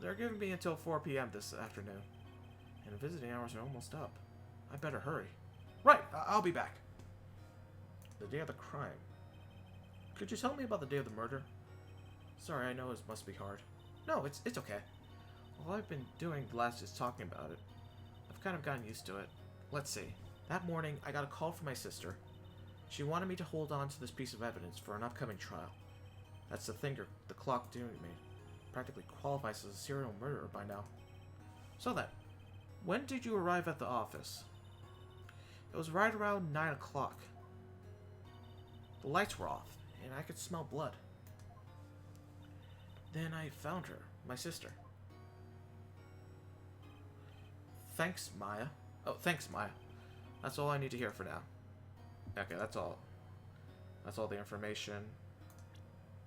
They're giving me until 4 p.m. this afternoon. And visiting hours are almost up. I better hurry. Right, I'll be back. The day of the crime. Could you tell me about the day of the murder? Sorry, I know it must be hard. No, it's okay. All I've been doing the last is talking about it. I've kind of gotten used to it. Let's see. That morning, I got a call from my sister. She wanted me to hold on to this piece of evidence for an upcoming trial. That's the thinker the clock doing me. Practically qualifies as a serial murderer by now. So then, when did you arrive at the office? It was right around 9 o'clock. The lights were off, and I could smell blood. Then I found her, my sister. Thanks, Maya. Oh, thanks, Maya. That's all I need to hear for now. Okay, that's all. That's all the information.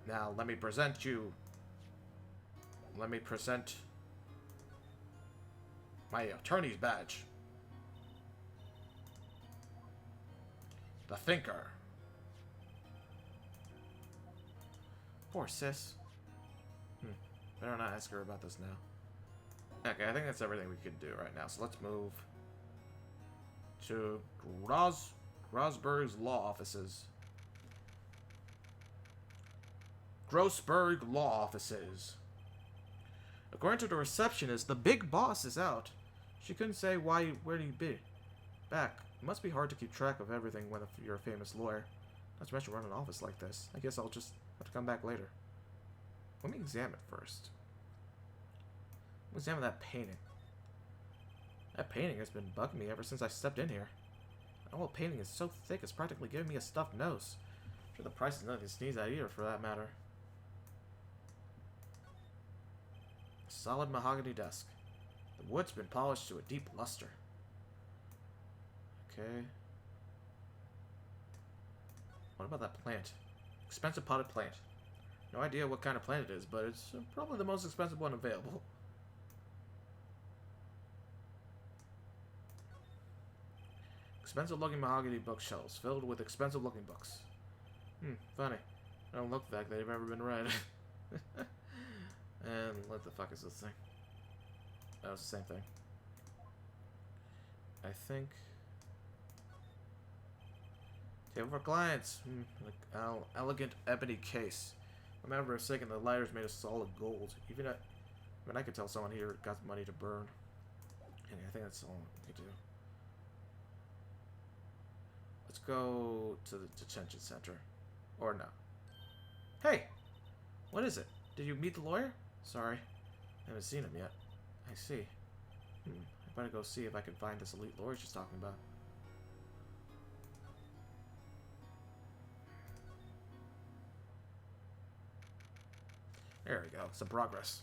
Now, let me present you. Let me present my attorney's badge. The Thinker. Poor sis. Better not ask her about this now. Okay, I think that's everything we can do right now. So let's move to Grosberg's law offices. Grossberg Law Offices. According to the receptionist, the big boss is out. She couldn't say where'd he be. Back. It must be hard to keep track of everything when you're a famous lawyer. Not to mention run an office like this. I guess I'll just have to come back later. Let me examine first. Examine that painting. That painting has been bugging me ever since I stepped in here. That whole painting is so thick it's practically giving me a stuffed nose. I'm sure the price is nothing to sneeze at either, for that matter. A solid mahogany desk. The wood's been polished to a deep luster. Okay. What about that plant? Expensive potted plant. No idea what kind of plant it is, but it's probably the most expensive one available. Expensive looking mahogany bookshelves filled with expensive looking books. Funny. I don't look like they've ever been read. And what the fuck is this thing? That was the same thing. I think. Table for clients. Elegant ebony case. Remember a second, the lighters made of solid gold. Even I mean, I could tell someone here got money to burn. And I think that's all we do. Let's go to the detention center. Or no. Hey! What is it? Did you meet the lawyer? Sorry. I haven't seen him yet. I see. I better go see if I can find this elite lawyer she's talking about. There we go. Some progress.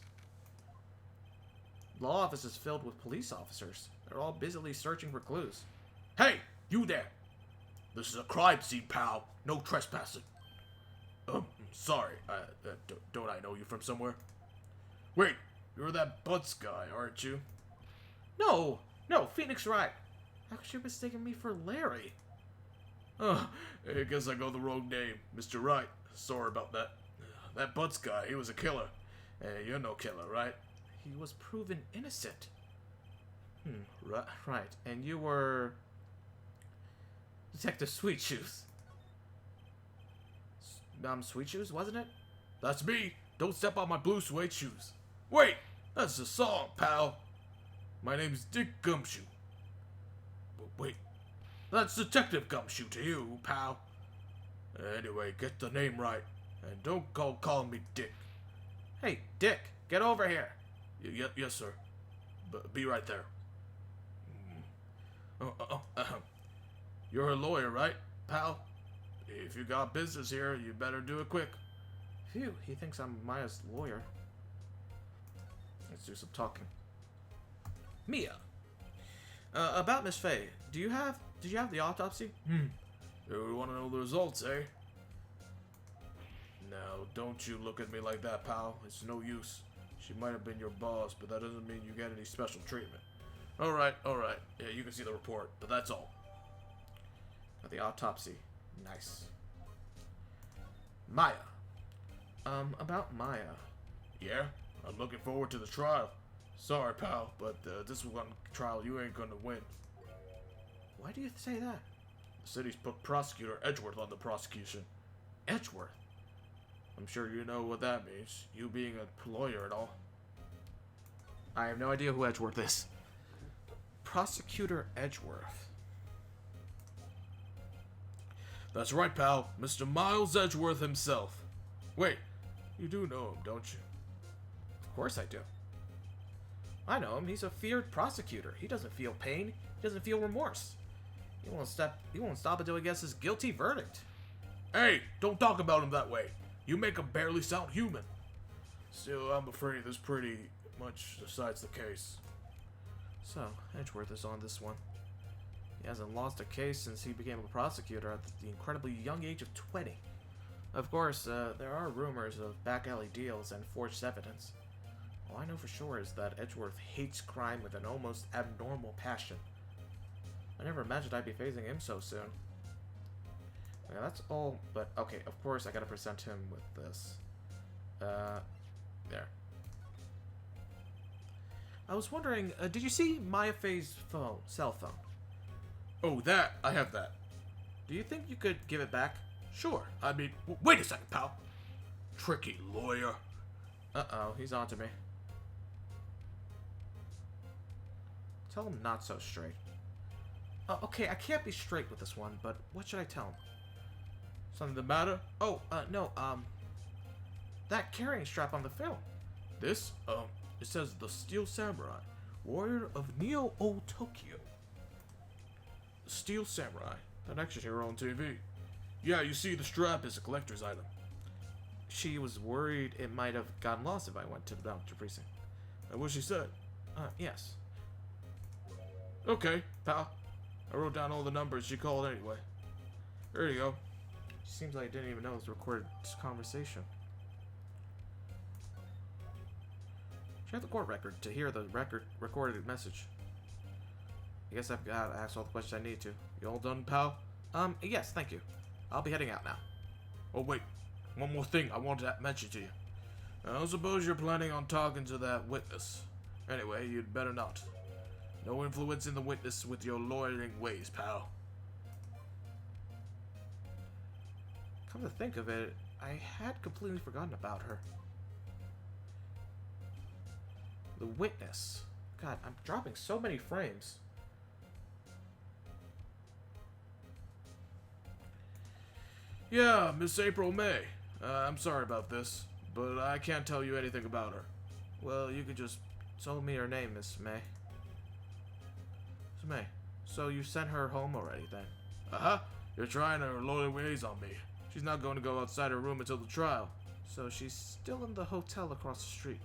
Law office is filled with police officers. They're all busily searching for clues. Hey! You there! This is a crime scene, pal. No trespassing. Sorry. Don't I know you from somewhere? Wait, you're that Butts guy, aren't you? No! Phoenix Wright. How could you mistake me for Larry? Oh, I guess I got the wrong name. Mr. Wright. Sorry about that. That Butts guy, he was a killer. You're no killer, right? He was proven innocent. Right. And you were... Detective Sweet Shoes. Sweet Shoes, wasn't it? That's me. Don't step on my blue suede shoes. Wait, that's a song, pal. My name's Dick Gumshoe. Wait, that's Detective Gumshoe to you, pal. Anyway, get the name right. And don't call me Dick. Hey, Dick, get over here. Yes, sir. Be right there. You're a lawyer, right, pal? If you got business here, you better do it quick. Phew, he thinks I'm Maya's lawyer. Let's do some talking. Mia. About Miss Faye, did you have the autopsy? You want to know the results, eh? Now, don't you look at me like that, pal. It's no use. She might have been your boss, but that doesn't mean you get any special treatment. Alright. Yeah, you can see the report, but that's all. The autopsy. Nice. Maya. About Maya. Yeah? I'm looking forward to the trial. Sorry, pal, but this one trial you ain't gonna win. Why do you say that? The city's put prosecutor Edgeworth on the prosecution. Edgeworth? I'm sure you know what that means, you being a lawyer and all. I have no idea who Edgeworth is. Prosecutor Edgeworth. That's right, pal. Mr. Miles Edgeworth himself. Wait, you do know him, don't you? Of course I do. I know him. He's a feared prosecutor. He doesn't feel pain. He doesn't feel remorse. He won't stop until he gets his guilty verdict. Hey, don't talk about him that way. You make him barely sound human. Still, I'm afraid this pretty much decides the case. So, Edgeworth is on this one. He hasn't lost a case since he became a prosecutor at the incredibly young age of 20. Of course, there are rumors of back alley deals and forged evidence. All I know for sure is that Edgeworth hates crime with an almost abnormal passion. I never imagined I'd be facing him so soon. Okay, that's all, but okay, of course I gotta present him with this. There. I was wondering, did you see Maya Faye's cell phone? Oh, that? I have that. Do you think you could give it back? Sure. I mean, wait a second, pal. Tricky lawyer. Uh-oh, he's on to me. Tell him not so straight. Okay, I can't be straight with this one, but what should I tell him? Something the matter? Oh, no, that carrying strap on the film. This? It says the Steel Samurai, warrior of Neo-O Tokyo. The Steel Samurai, that action hero on TV. Yeah, you see, the strap is a collector's item. She was worried it might have gotten lost if I went to the doctor precinct. And what she said? Yes. Okay, pal. I wrote down all the numbers she called anyway. There you go. Seems like I didn't even know it was a recorded conversation. Check the court record to hear the recorded message. I guess I've got to ask all the questions I need to. You all done, pal? Yes, thank you. I'll be heading out now. Oh, wait. One more thing I wanted to mention to you. I don't suppose you're planning on talking to that witness. Anyway, you'd better not. No influence in the witness with your lawyering ways, pal. Come to think of it, I had completely forgotten about her. The witness. God, I'm dropping so many frames. Yeah, Miss April May. I'm sorry about this, but I can't tell you anything about her. Well, you could just tell me her name, Miss May. Miss May, so you sent her home already, then? Uh-huh. You're trying her lawyer ways on me. She's not going to go outside her room until the trial. So she's still in the hotel across the street.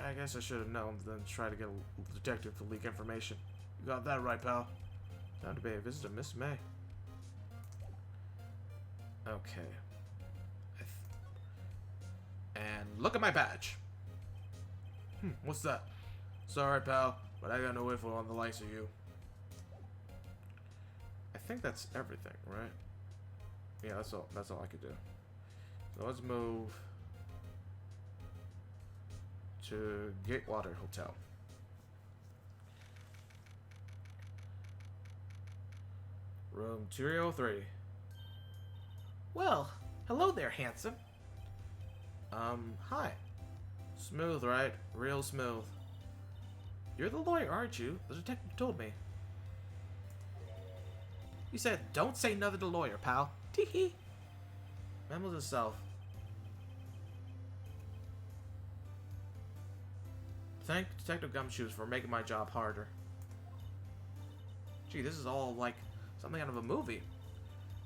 I guess I should have known, then try to get a detective to leak information. You got that right, pal. Time to pay a visit to Miss May. Okay. And look at my badge. What's that? Sorry, pal, but I got no info on the likes of you. I think that's everything, right? Yeah, that's all I could do. So let's move to Gatewater Hotel. Room 203. Well, hello there, handsome. Hi. Smooth, right? Real smooth. You're the lawyer, aren't you? The detective told me. He said, don't say nothing to the lawyer, pal. Tee-hee. Memo to self. Thank Detective Gumshoes for making my job harder. Gee, this is all like something out of a movie.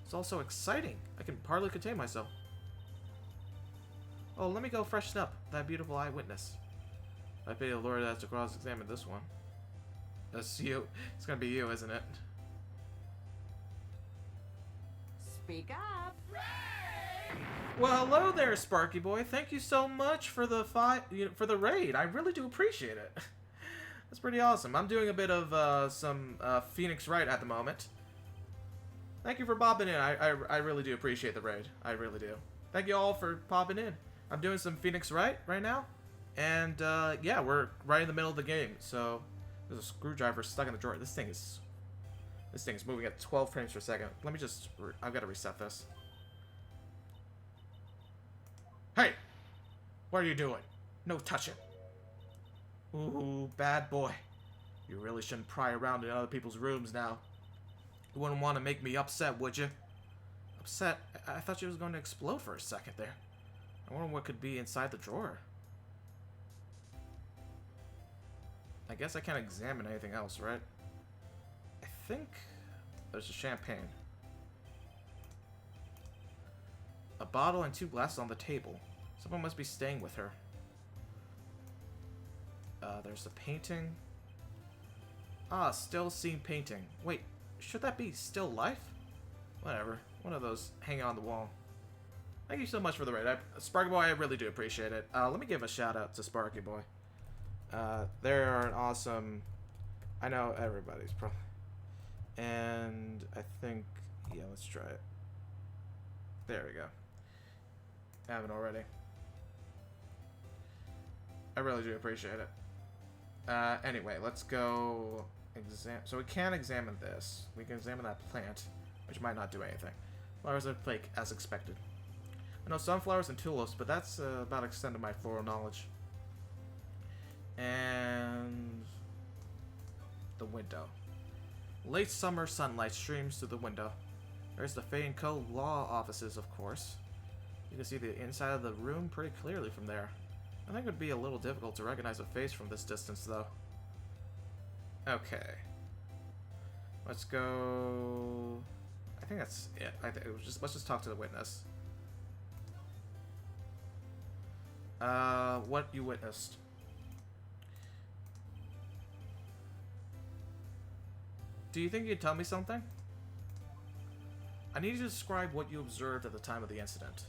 It's all so exciting. I can hardly contain myself. Oh, let me go freshen up that beautiful eyewitness. I pay the lawyer that has to cross-examine this one. That's you. It's gonna be you, isn't it? Speak up. Well, hello there, Sparky boy. Thank you so much for the raid. I really do appreciate it. That's pretty awesome. I'm doing a bit of some Phoenix Wright at the moment. Thank you for popping in. I really do appreciate the raid. I really do. Thank you all for popping in. I'm doing some Phoenix Wright right now, and yeah, we're right in the middle of the game. So there's a screwdriver stuck in the drawer. This thing is moving at 12 frames per second. Let me just. I've got to reset this. Hey, what are you doing? No touching. Ooh, bad boy. You really shouldn't pry around in other people's rooms now. You wouldn't want to make me upset, would you? Upset? I thought you was going to explode for a second there. I wonder what could be inside the drawer. I guess I can't examine anything else, right? I think there's a champagne. A bottle and 2 glasses on the table. Someone must be staying with her. There's a painting. Ah, still scene painting. Wait, should that be still life? Whatever. One of those hanging on the wall. Thank you so much for the raid. Sparky Boy, I really do appreciate it. Let me give a shout out to Sparky Boy. They're an awesome... I know everybody's probably... And I think... Yeah, let's try it. There we go. I haven't already. I really do appreciate it. Anyway, let's go... So we can examine this. We can examine that plant, which might not do anything. Flowers of flake, as expected. I know sunflowers and tulips, but that's about extent of my floral knowledge. And the window. Late summer sunlight streams through the window. There's the Fay & Co. law offices, of course. You can see the inside of the room pretty clearly from there. I think it would be a little difficult to recognize a face from this distance, though. Okay. Let's go... I think that's it. Let's just talk to the witness. What you witnessed? Do you think you'd tell me something? I need you to describe what you observed at the time of the incident.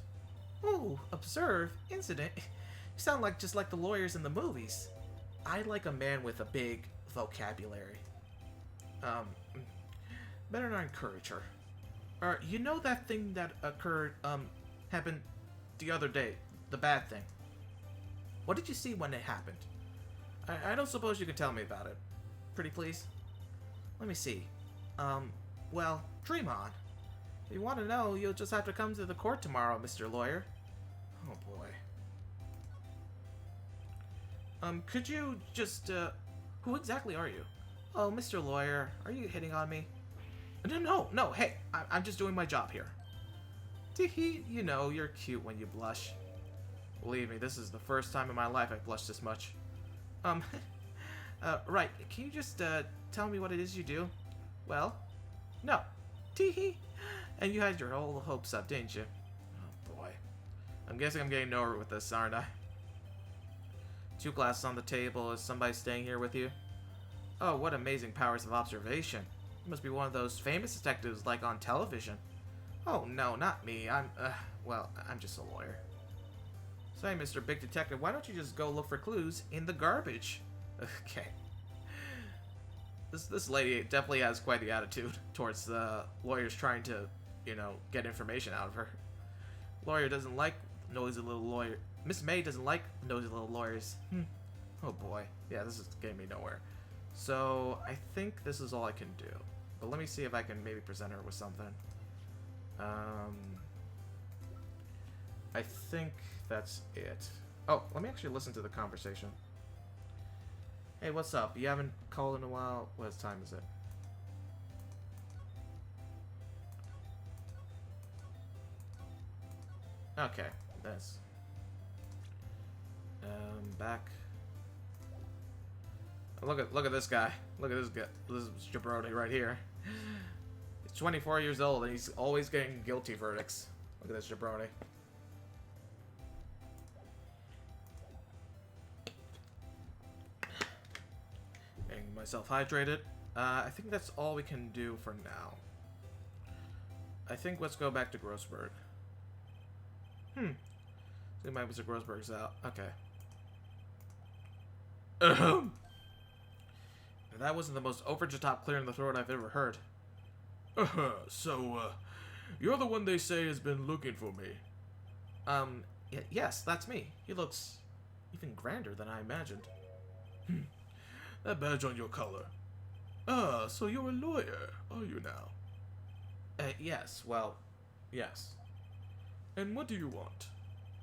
Ooh, observe? Incident? You sound like just like the lawyers in the movies. I like a man with a big vocabulary. Better not encourage her. You know that thing that occurred, happened the other day? The bad thing. What did you see when it happened? I don't suppose you can tell me about it. Pretty please? Let me see. Well, dream on. If you want to know, you'll just have to come to the court tomorrow, Mr. Lawyer. Oh, boy. Could you just, who exactly are you? Oh, Mr. Lawyer, are you hitting on me? No, hey, I'm just doing my job here. Teehee, you know, you're cute when you blush. Believe me, this is the first time in my life I've blushed this much. Right, can you just, tell me what it is you do? Well, no. Teehee. And you had your whole hopes up, didn't you? Oh, boy. I'm guessing I'm getting nowhere with this, aren't I? 2 glasses on the table. Is somebody staying here with you? Oh, what amazing powers of observation. You must be one of those famous detectives like on television. Oh, no, not me. I'm just a lawyer. Say, Mr. Big Detective, why don't you just go look for clues in the garbage? Okay. This lady definitely has quite the attitude towards the lawyers trying to, you know, get information out of her. Lawyer doesn't like noisy little lawyer. Miss May doesn't like nosy little lawyers. Oh boy. Yeah, this is getting me nowhere. So, I think this is all I can do. But let me see if I can maybe present her with something. I think that's it. Oh, let me actually listen to the conversation. Hey, what's up? You haven't called in a while? What time is it? Okay, that's... back. Look at this guy. Look at this guy. This is jabroni right here. He's 24 years old and he's always getting guilty verdicts. Look at this jabroni. Getting myself hydrated. I think that's all we can do for now. I think let's go back to Grossberg. See, my Mr. Grossberg's out. Okay. That wasn't the most over-the-top clear in the throat I've ever heard. So, you're the one they say has been looking for me. Yes, that's me. He looks even grander than I imagined. That badge on your collar. So you're a lawyer, are you now? Yes, well, yes. And what do you want?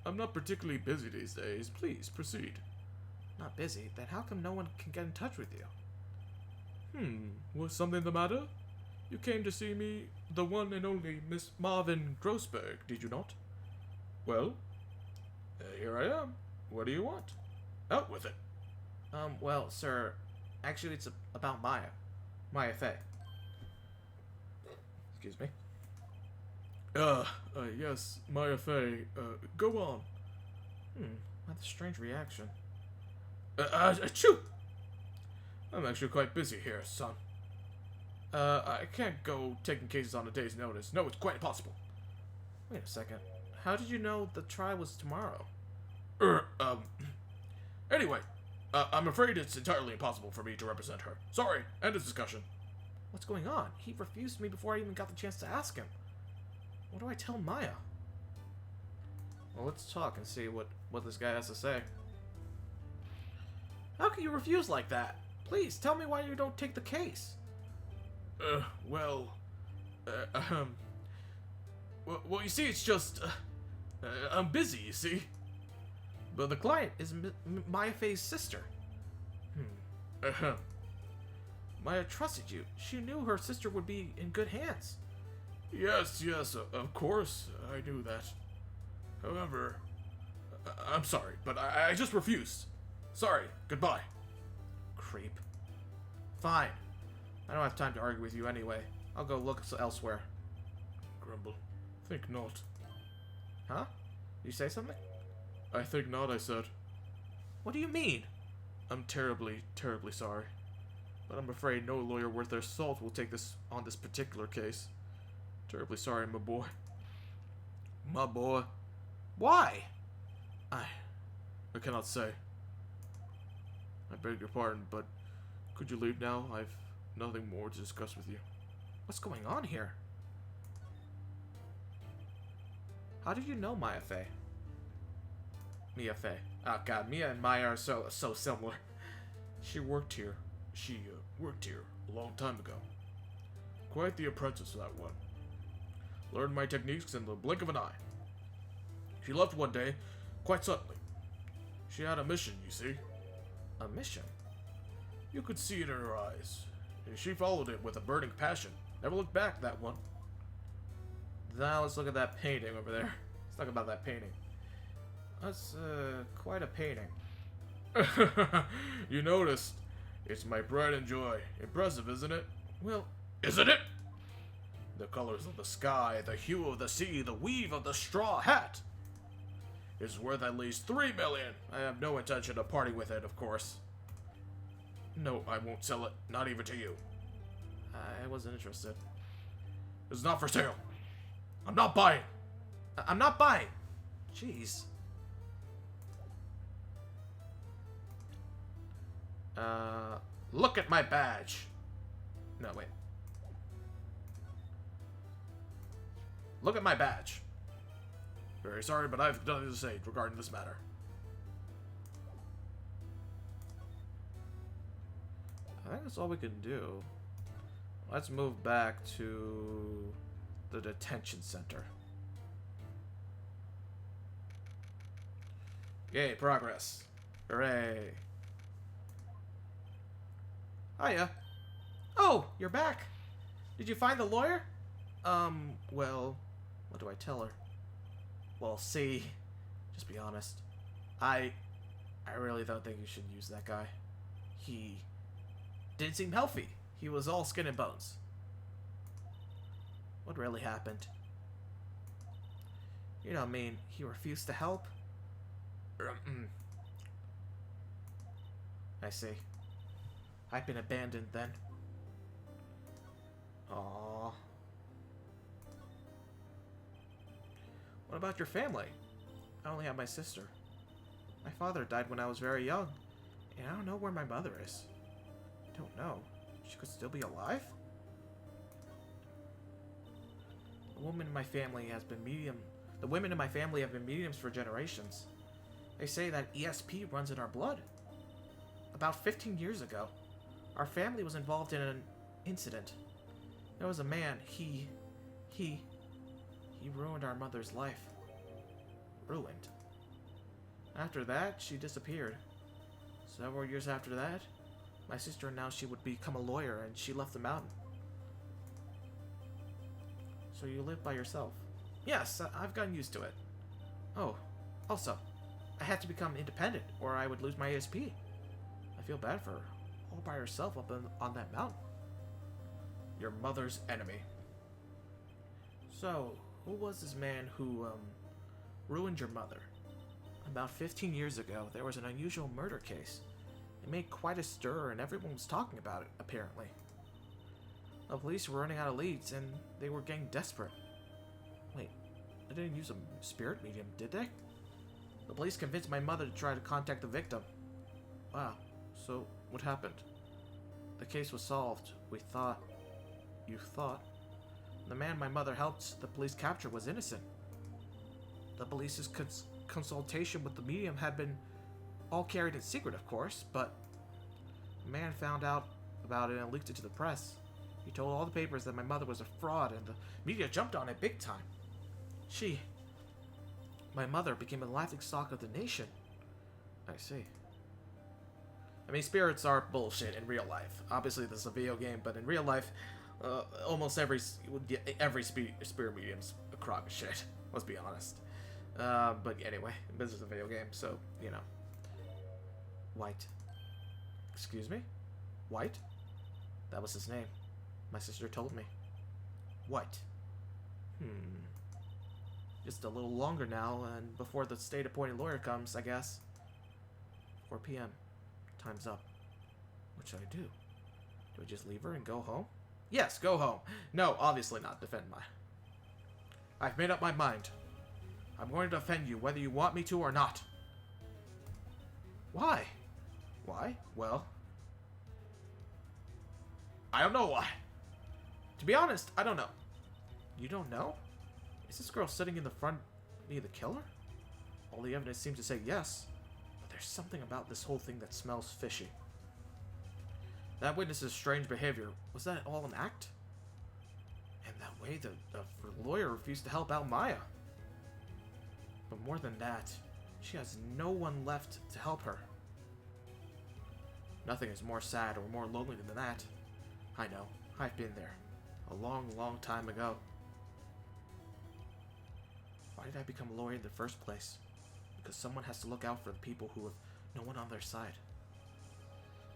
I'm not particularly busy these days. Please, proceed. Not busy? Then how come no one can get in touch with you? Was something the matter? You came to see me, the one and only Miss Marvin Grossberg, did you not? Well, here I am. What do you want? Out with it. Well, sir, actually it's about Maya. Maya Fey. Excuse me. Yes, Maya Fey. Go on. What a strange reaction. Achoo! I'm actually quite busy here, son. I can't go taking cases on a day's notice. No, it's quite impossible. Wait a second. How did you know the trial was tomorrow? Anyway, I'm afraid it's entirely impossible for me to represent her. Sorry, end of discussion. What's going on? He refused me before I even got the chance to ask him. What do I tell Maya? Well, let's talk and see what this guy has to say. How can you refuse like that? Please, tell me why you don't take the case. Well, you see, it's just, I'm busy, you see. But the client is Maya Fey's sister. Maya trusted you. She knew her sister would be in good hands. Yes, of course, I knew that. However, I'm sorry, but I just refused. Sorry, goodbye. Creep. Fine. I don't have time to argue with you anyway. I'll go look elsewhere. Grumble. Think not. Huh? You say something? I think not, I said. What do you mean? I'm terribly, terribly sorry. But I'm afraid no lawyer worth their salt will take this on this particular case. Terribly sorry, my boy. My boy. Why? I cannot say. I beg your pardon, but could you leave now? I've nothing more to discuss with you. What's going on here? How do you know Maya Fey? Mia Fey. Oh god, Mia and Maya are so similar. She worked here. She worked here a long time ago. Quite the apprentice, that one. Learned my techniques in the blink of an eye. She left one day, quite suddenly. She had a mission, you see. A mission? You could see it in her eyes. And she followed it with a burning passion. Never looked back, that one. Now let's look at that painting over there. Let's talk about that painting. That's, quite a painting. You noticed. It's my pride and joy. Impressive, isn't it? Well, isn't it? The colors of the sky, the hue of the sea, the weave of the straw hat. It's worth at least $3 million. I have no intention of parting with it, of course. No, I won't sell it. Not even to you. I wasn't interested. It's not for sale. I'm not buying. I'm not buying. Jeez. Look at my badge. No, wait. Look at my badge. Very sorry, but I have nothing to say regarding this matter. I think that's all we can do. Let's move back to the detention center. Yay, progress. Hooray. Hiya. Oh, you're back. Did you find the lawyer? Well, what do I tell her? Well, see, just be honest. I really don't think you should use that guy. He didn't seem healthy. He was all skin and bones. What really happened? You know what I mean? He refused to help? I see. I've been abandoned then. Aww. What about your family? I only have my sister. My father died when I was very young, and I don't know where my mother is. I don't know. She could still be alive? The women in my family have been mediums for generations. They say that ESP runs in our blood. About 15 years ago, our family was involved in an incident. There was a man, he ruined our mother's life. Ruined. After that, she disappeared. Several years after that, my sister announced she would become a lawyer and she left the mountain. So you live by yourself? Yes, I've gotten used to it. Oh, also, I had to become independent or I would lose my ASP. I feel bad for her. All by herself up on that mountain. Your mother's enemy. So, who was this man who, ruined your mother? About 15 years ago, there was an unusual murder case. It made quite a stir and everyone was talking about it, apparently. The police were running out of leads and they were getting desperate. Wait, they didn't use a spirit medium, did they? The police convinced my mother to try to contact the victim. Wow, so what happened? The case was solved. We thought... You thought? The man my mother helped the police capture was innocent. The police's consultation with the medium had been all carried in secret, of course, but the man found out about it and leaked it to the press. He told all the papers that my mother was a fraud, and the media jumped on it big time. My mother became a laughingstock of the nation. I see. I mean, spirits are bullshit in real life. Obviously, this is a video game, but in real life, almost every spirit medium's a crock of shit. Let's be honest. But anyway, this is a video game, so, you know. White. Excuse me? White? That was his name. My sister told me. White. Just a little longer now, and before the state-appointed lawyer comes, I guess. 4 p.m. Time's up. What should I do? Do I just leave her and go home? Yes, go home. No, obviously not. Defend my... I've made up my mind. I'm going to defend you, whether you want me to or not. Why? Why? Well... I don't know why. To be honest, I don't know. You don't know? Is this girl sitting in the front me the killer? All the evidence seems to say yes. But there's something about this whole thing that smells fishy. That witness's strange behavior, was that all an act? And that way the lawyer refused to help out Maya. But more than that, she has no one left to help her. Nothing is more sad or more lonely than that. I know, I've been there. A long, long time ago. Why did I become a lawyer in the first place? Because someone has to look out for the people who have no one on their side.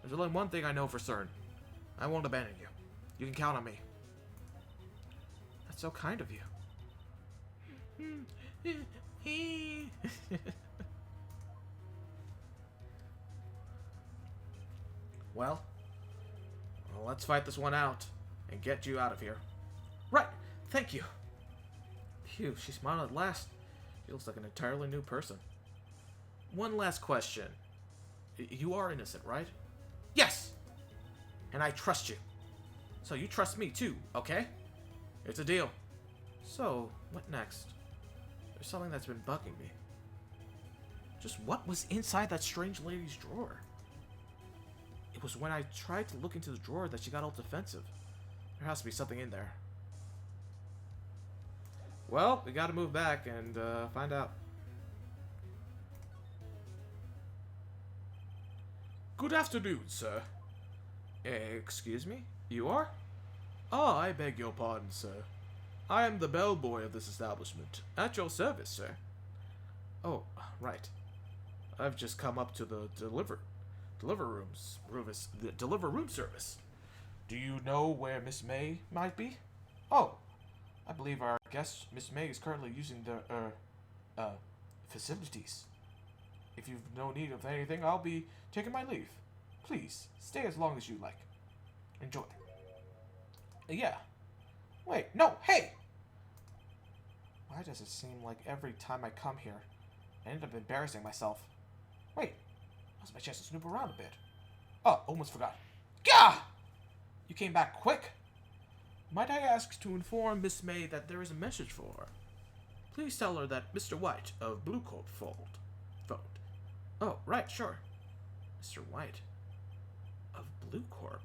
There's only one thing I know for certain. I won't abandon you. You can count on me. That's so kind of you. Well, let's fight this one out and get you out of here. Right, thank you. Phew, she smiled at last. She looks like an entirely new person. One last question. You are innocent, right? Yes! And I trust you. So you trust me too, okay? It's a deal. So, what next? There's something that's been bugging me. Just what was inside that strange lady's drawer? It was when I tried to look into the drawer that she got all defensive. There has to be something in there. Well, we gotta move back and find out. Good afternoon, sir. Excuse me? You are? Ah, I beg your pardon, sir. I am the bellboy of this establishment. At your service, sir. Oh, right. I've just come up to the deliver room service. Do you know where Miss May might be? Oh, I believe our guest, Miss May, is currently using the, facilities. If you've no need of anything, I'll be taking my leave. Please, stay as long as you like. Enjoy. Yeah. Wait, no, hey! Why does it seem like every time I come here, I end up embarrassing myself? Wait, now's my chance to snoop around a bit. Oh, almost forgot. Gah! You came back quick. Might I ask to inform Miss May that there is a message for her? Please tell her that Mr. White of Blue Corp phoned. Oh, right, sure. Mr. White of Blue Corp?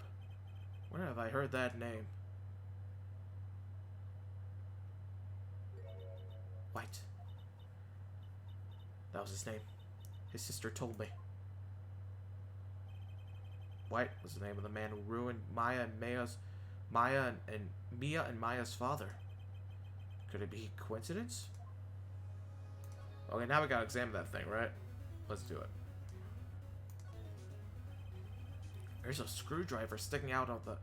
Where have I heard that name? White. That was his name. His sister told me. White was the name of the man who ruined Mia and Maya's father. Could it be coincidence? Okay, now we gotta examine that thing, right? Let's do it. There's a screwdriver sticking out of the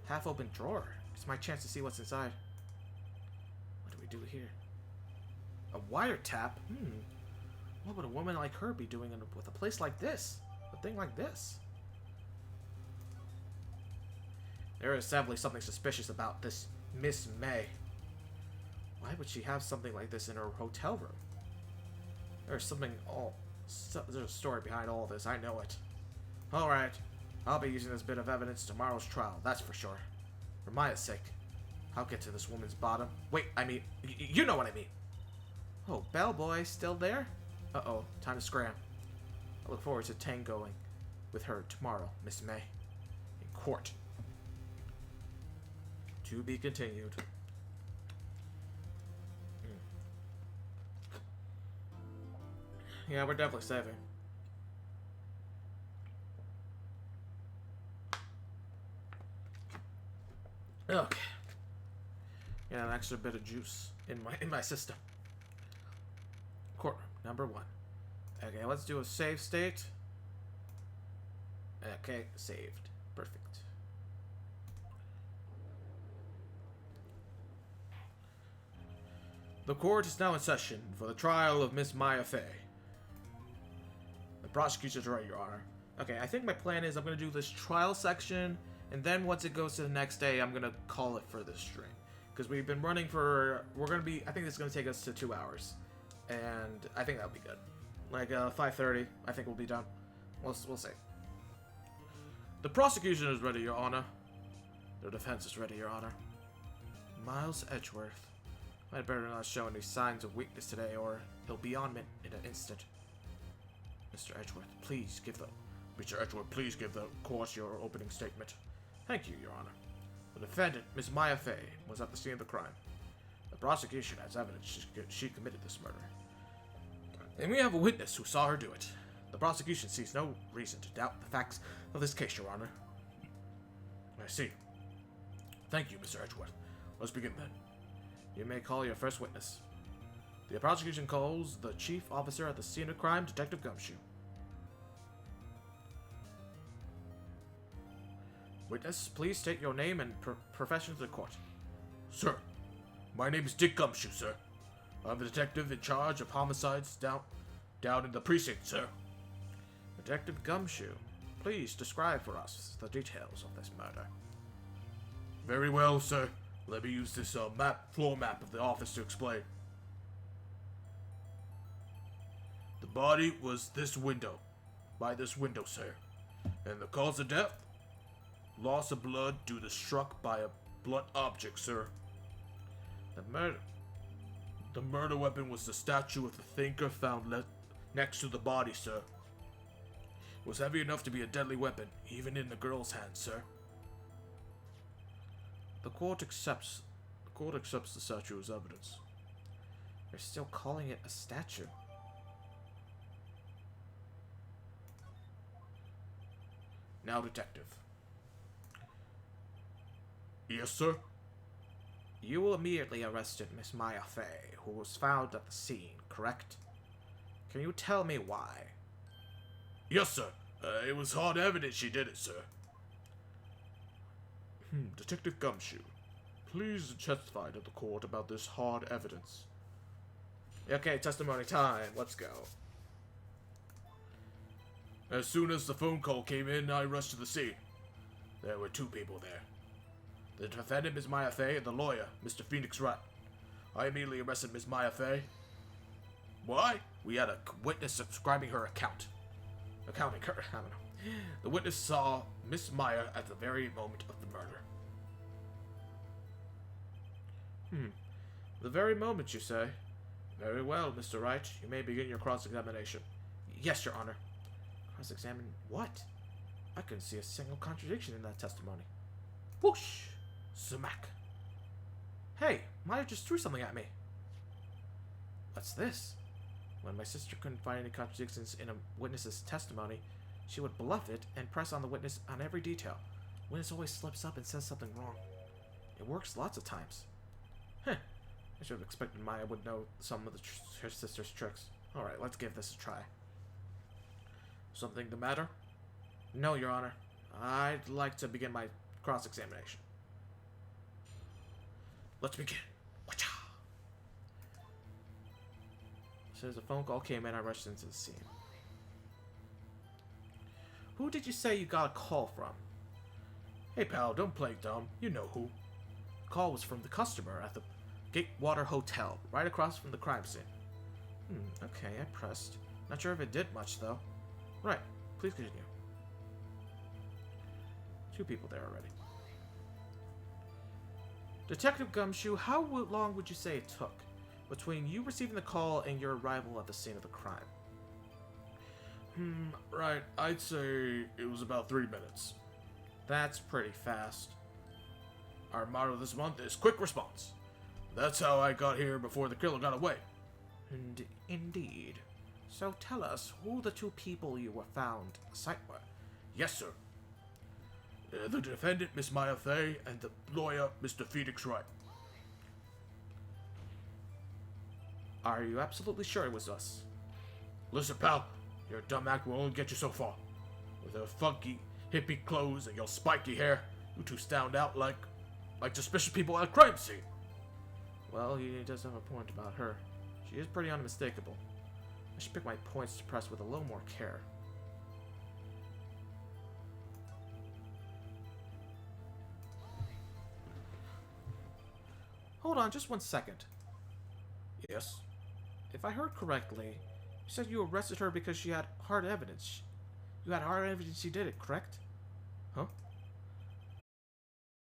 half-open drawer. It's my chance to see what's inside. What do we do here? A wiretap? What would a woman like her be doing with a place like this? A thing like this? There is definitely something suspicious about this Miss May. Why would she have something like this in her hotel room? There's there's a story behind all this, I know it. Alright, I'll be using this bit of evidence tomorrow's trial, that's for sure. For Maya's sake. I'll get to this woman's bottom. Wait, I mean, you know what I mean. Oh, bellboy, still there? Uh-oh, time to scram. I look forward to tangoing with her tomorrow, Miss May. In court. To be continued. Yeah, we're definitely saving. Okay. Yeah, an extra bit of juice in my system. Courtroom number 1. Okay, let's do a save state. Okay, saved. Perfect. The court is now in session for the trial of Miss Maya Fey. The prosecution's right, Your Honor. Okay, I think my plan is I'm going to do this trial section, and then once it goes to the next day, I'm going to call it for this stream. Because we've been running for, I think this is going to take us to 2 hours. And I think that'll be good. Like, 5:30, I think we'll be done. We'll see. The prosecution is ready, Your Honor. The defense is ready, Your Honor. Miles Edgeworth. I'd better not show any signs of weakness today, or he'll be on it in an instant. Mr. Edgeworth, please give the court your opening statement. Thank you, Your Honor. The defendant, Ms. Maya Fey, was at the scene of the crime. The prosecution has evidence she committed this murder. And we have a witness who saw her do it. The prosecution sees no reason to doubt the facts of this case, Your Honor. I see. Thank you, Mr. Edgeworth. Let's begin then. You may call your first witness. The prosecution calls the chief officer at the scene of crime, Detective Gumshoe. Witness, please state your name and profession to the court. Sir, my name is Dick Gumshoe, sir. I'm the detective in charge of homicides down in the precinct, sir. Detective Gumshoe, please describe for us the details of this murder. Very well, sir. Let me use this floor map of the office to explain. The body was by this window, sir. And the cause of death? Loss of blood due to struck by a blunt object, sir. The murder weapon was the statue of the thinker found next to the body, sir. It was heavy enough to be a deadly weapon, even in the girl's hand, sir. The court accepts the statue as evidence. They're still calling it a statue. Now, detective. Yes, sir? You immediately arrested Miss Maya Fey, who was found at the scene, correct? Can you tell me why? Yes, sir. It was hard evidence she did it, sir. Detective Gumshoe, please testify to the court about this hard evidence. Okay, testimony time. Let's go. As soon as the phone call came in, I rushed to the scene. There were 2 people there. The defendant, Ms. Maya Fey, and the lawyer, Mr. Phoenix Wright. I immediately arrested Ms. Maya Fey. Why? We had a witness subscribing her accounting her, I don't know. The witness saw Miss Maya at the very moment of the murder. The very moment, you say? Very well, Mr. Wright. You may begin your cross-examination. Yes, Your Honor. Cross-examine what? I couldn't see a single contradiction in that testimony. Whoosh! Smack. Hey, Maya just threw something at me. What's this? When my sister couldn't find any contradictions in a witness's testimony, she would bluff it and press on the witness on every detail. Witness always slips up and says something wrong. It works lots of times. I should have expected Maya would know some of her sister's tricks. Alright, let's give this a try. Something the matter? No, Your Honor. I'd like to begin my cross-examination. Let's begin. Wacha! Says a phone call came in, I rushed into the scene. Who did you say you got a call from? Hey pal, don't play dumb. You know who. The call was from the customer at the Gatewater Hotel, right across from the crime scene. Okay, I pressed. Not sure if it did much, though. Right, please continue. 2 people there already. Detective Gumshoe, how long would you say it took between you receiving the call and your arrival at the scene of the crime? Right, I'd say it was about 3 minutes. That's pretty fast. Our motto this month is quick response. That's how I got here before the killer got away. Indeed. So tell us who the 2 people you were found at the site were. Yes, sir. The defendant, Miss Maya Fey, and the lawyer, Mr. Felix Wright. Are you absolutely sure it was us? Listen, pal, your dumb act will only get you so far. With your funky, hippie clothes and your spiky hair, you two stand out like suspicious people at a crime scene. Well, he does have a point about her. She is pretty unmistakable. I should pick my points to press with a little more care. Hold on just 1 second. Yes? If I heard correctly, you said you arrested her because she had hard evidence. You had hard evidence she did it, correct?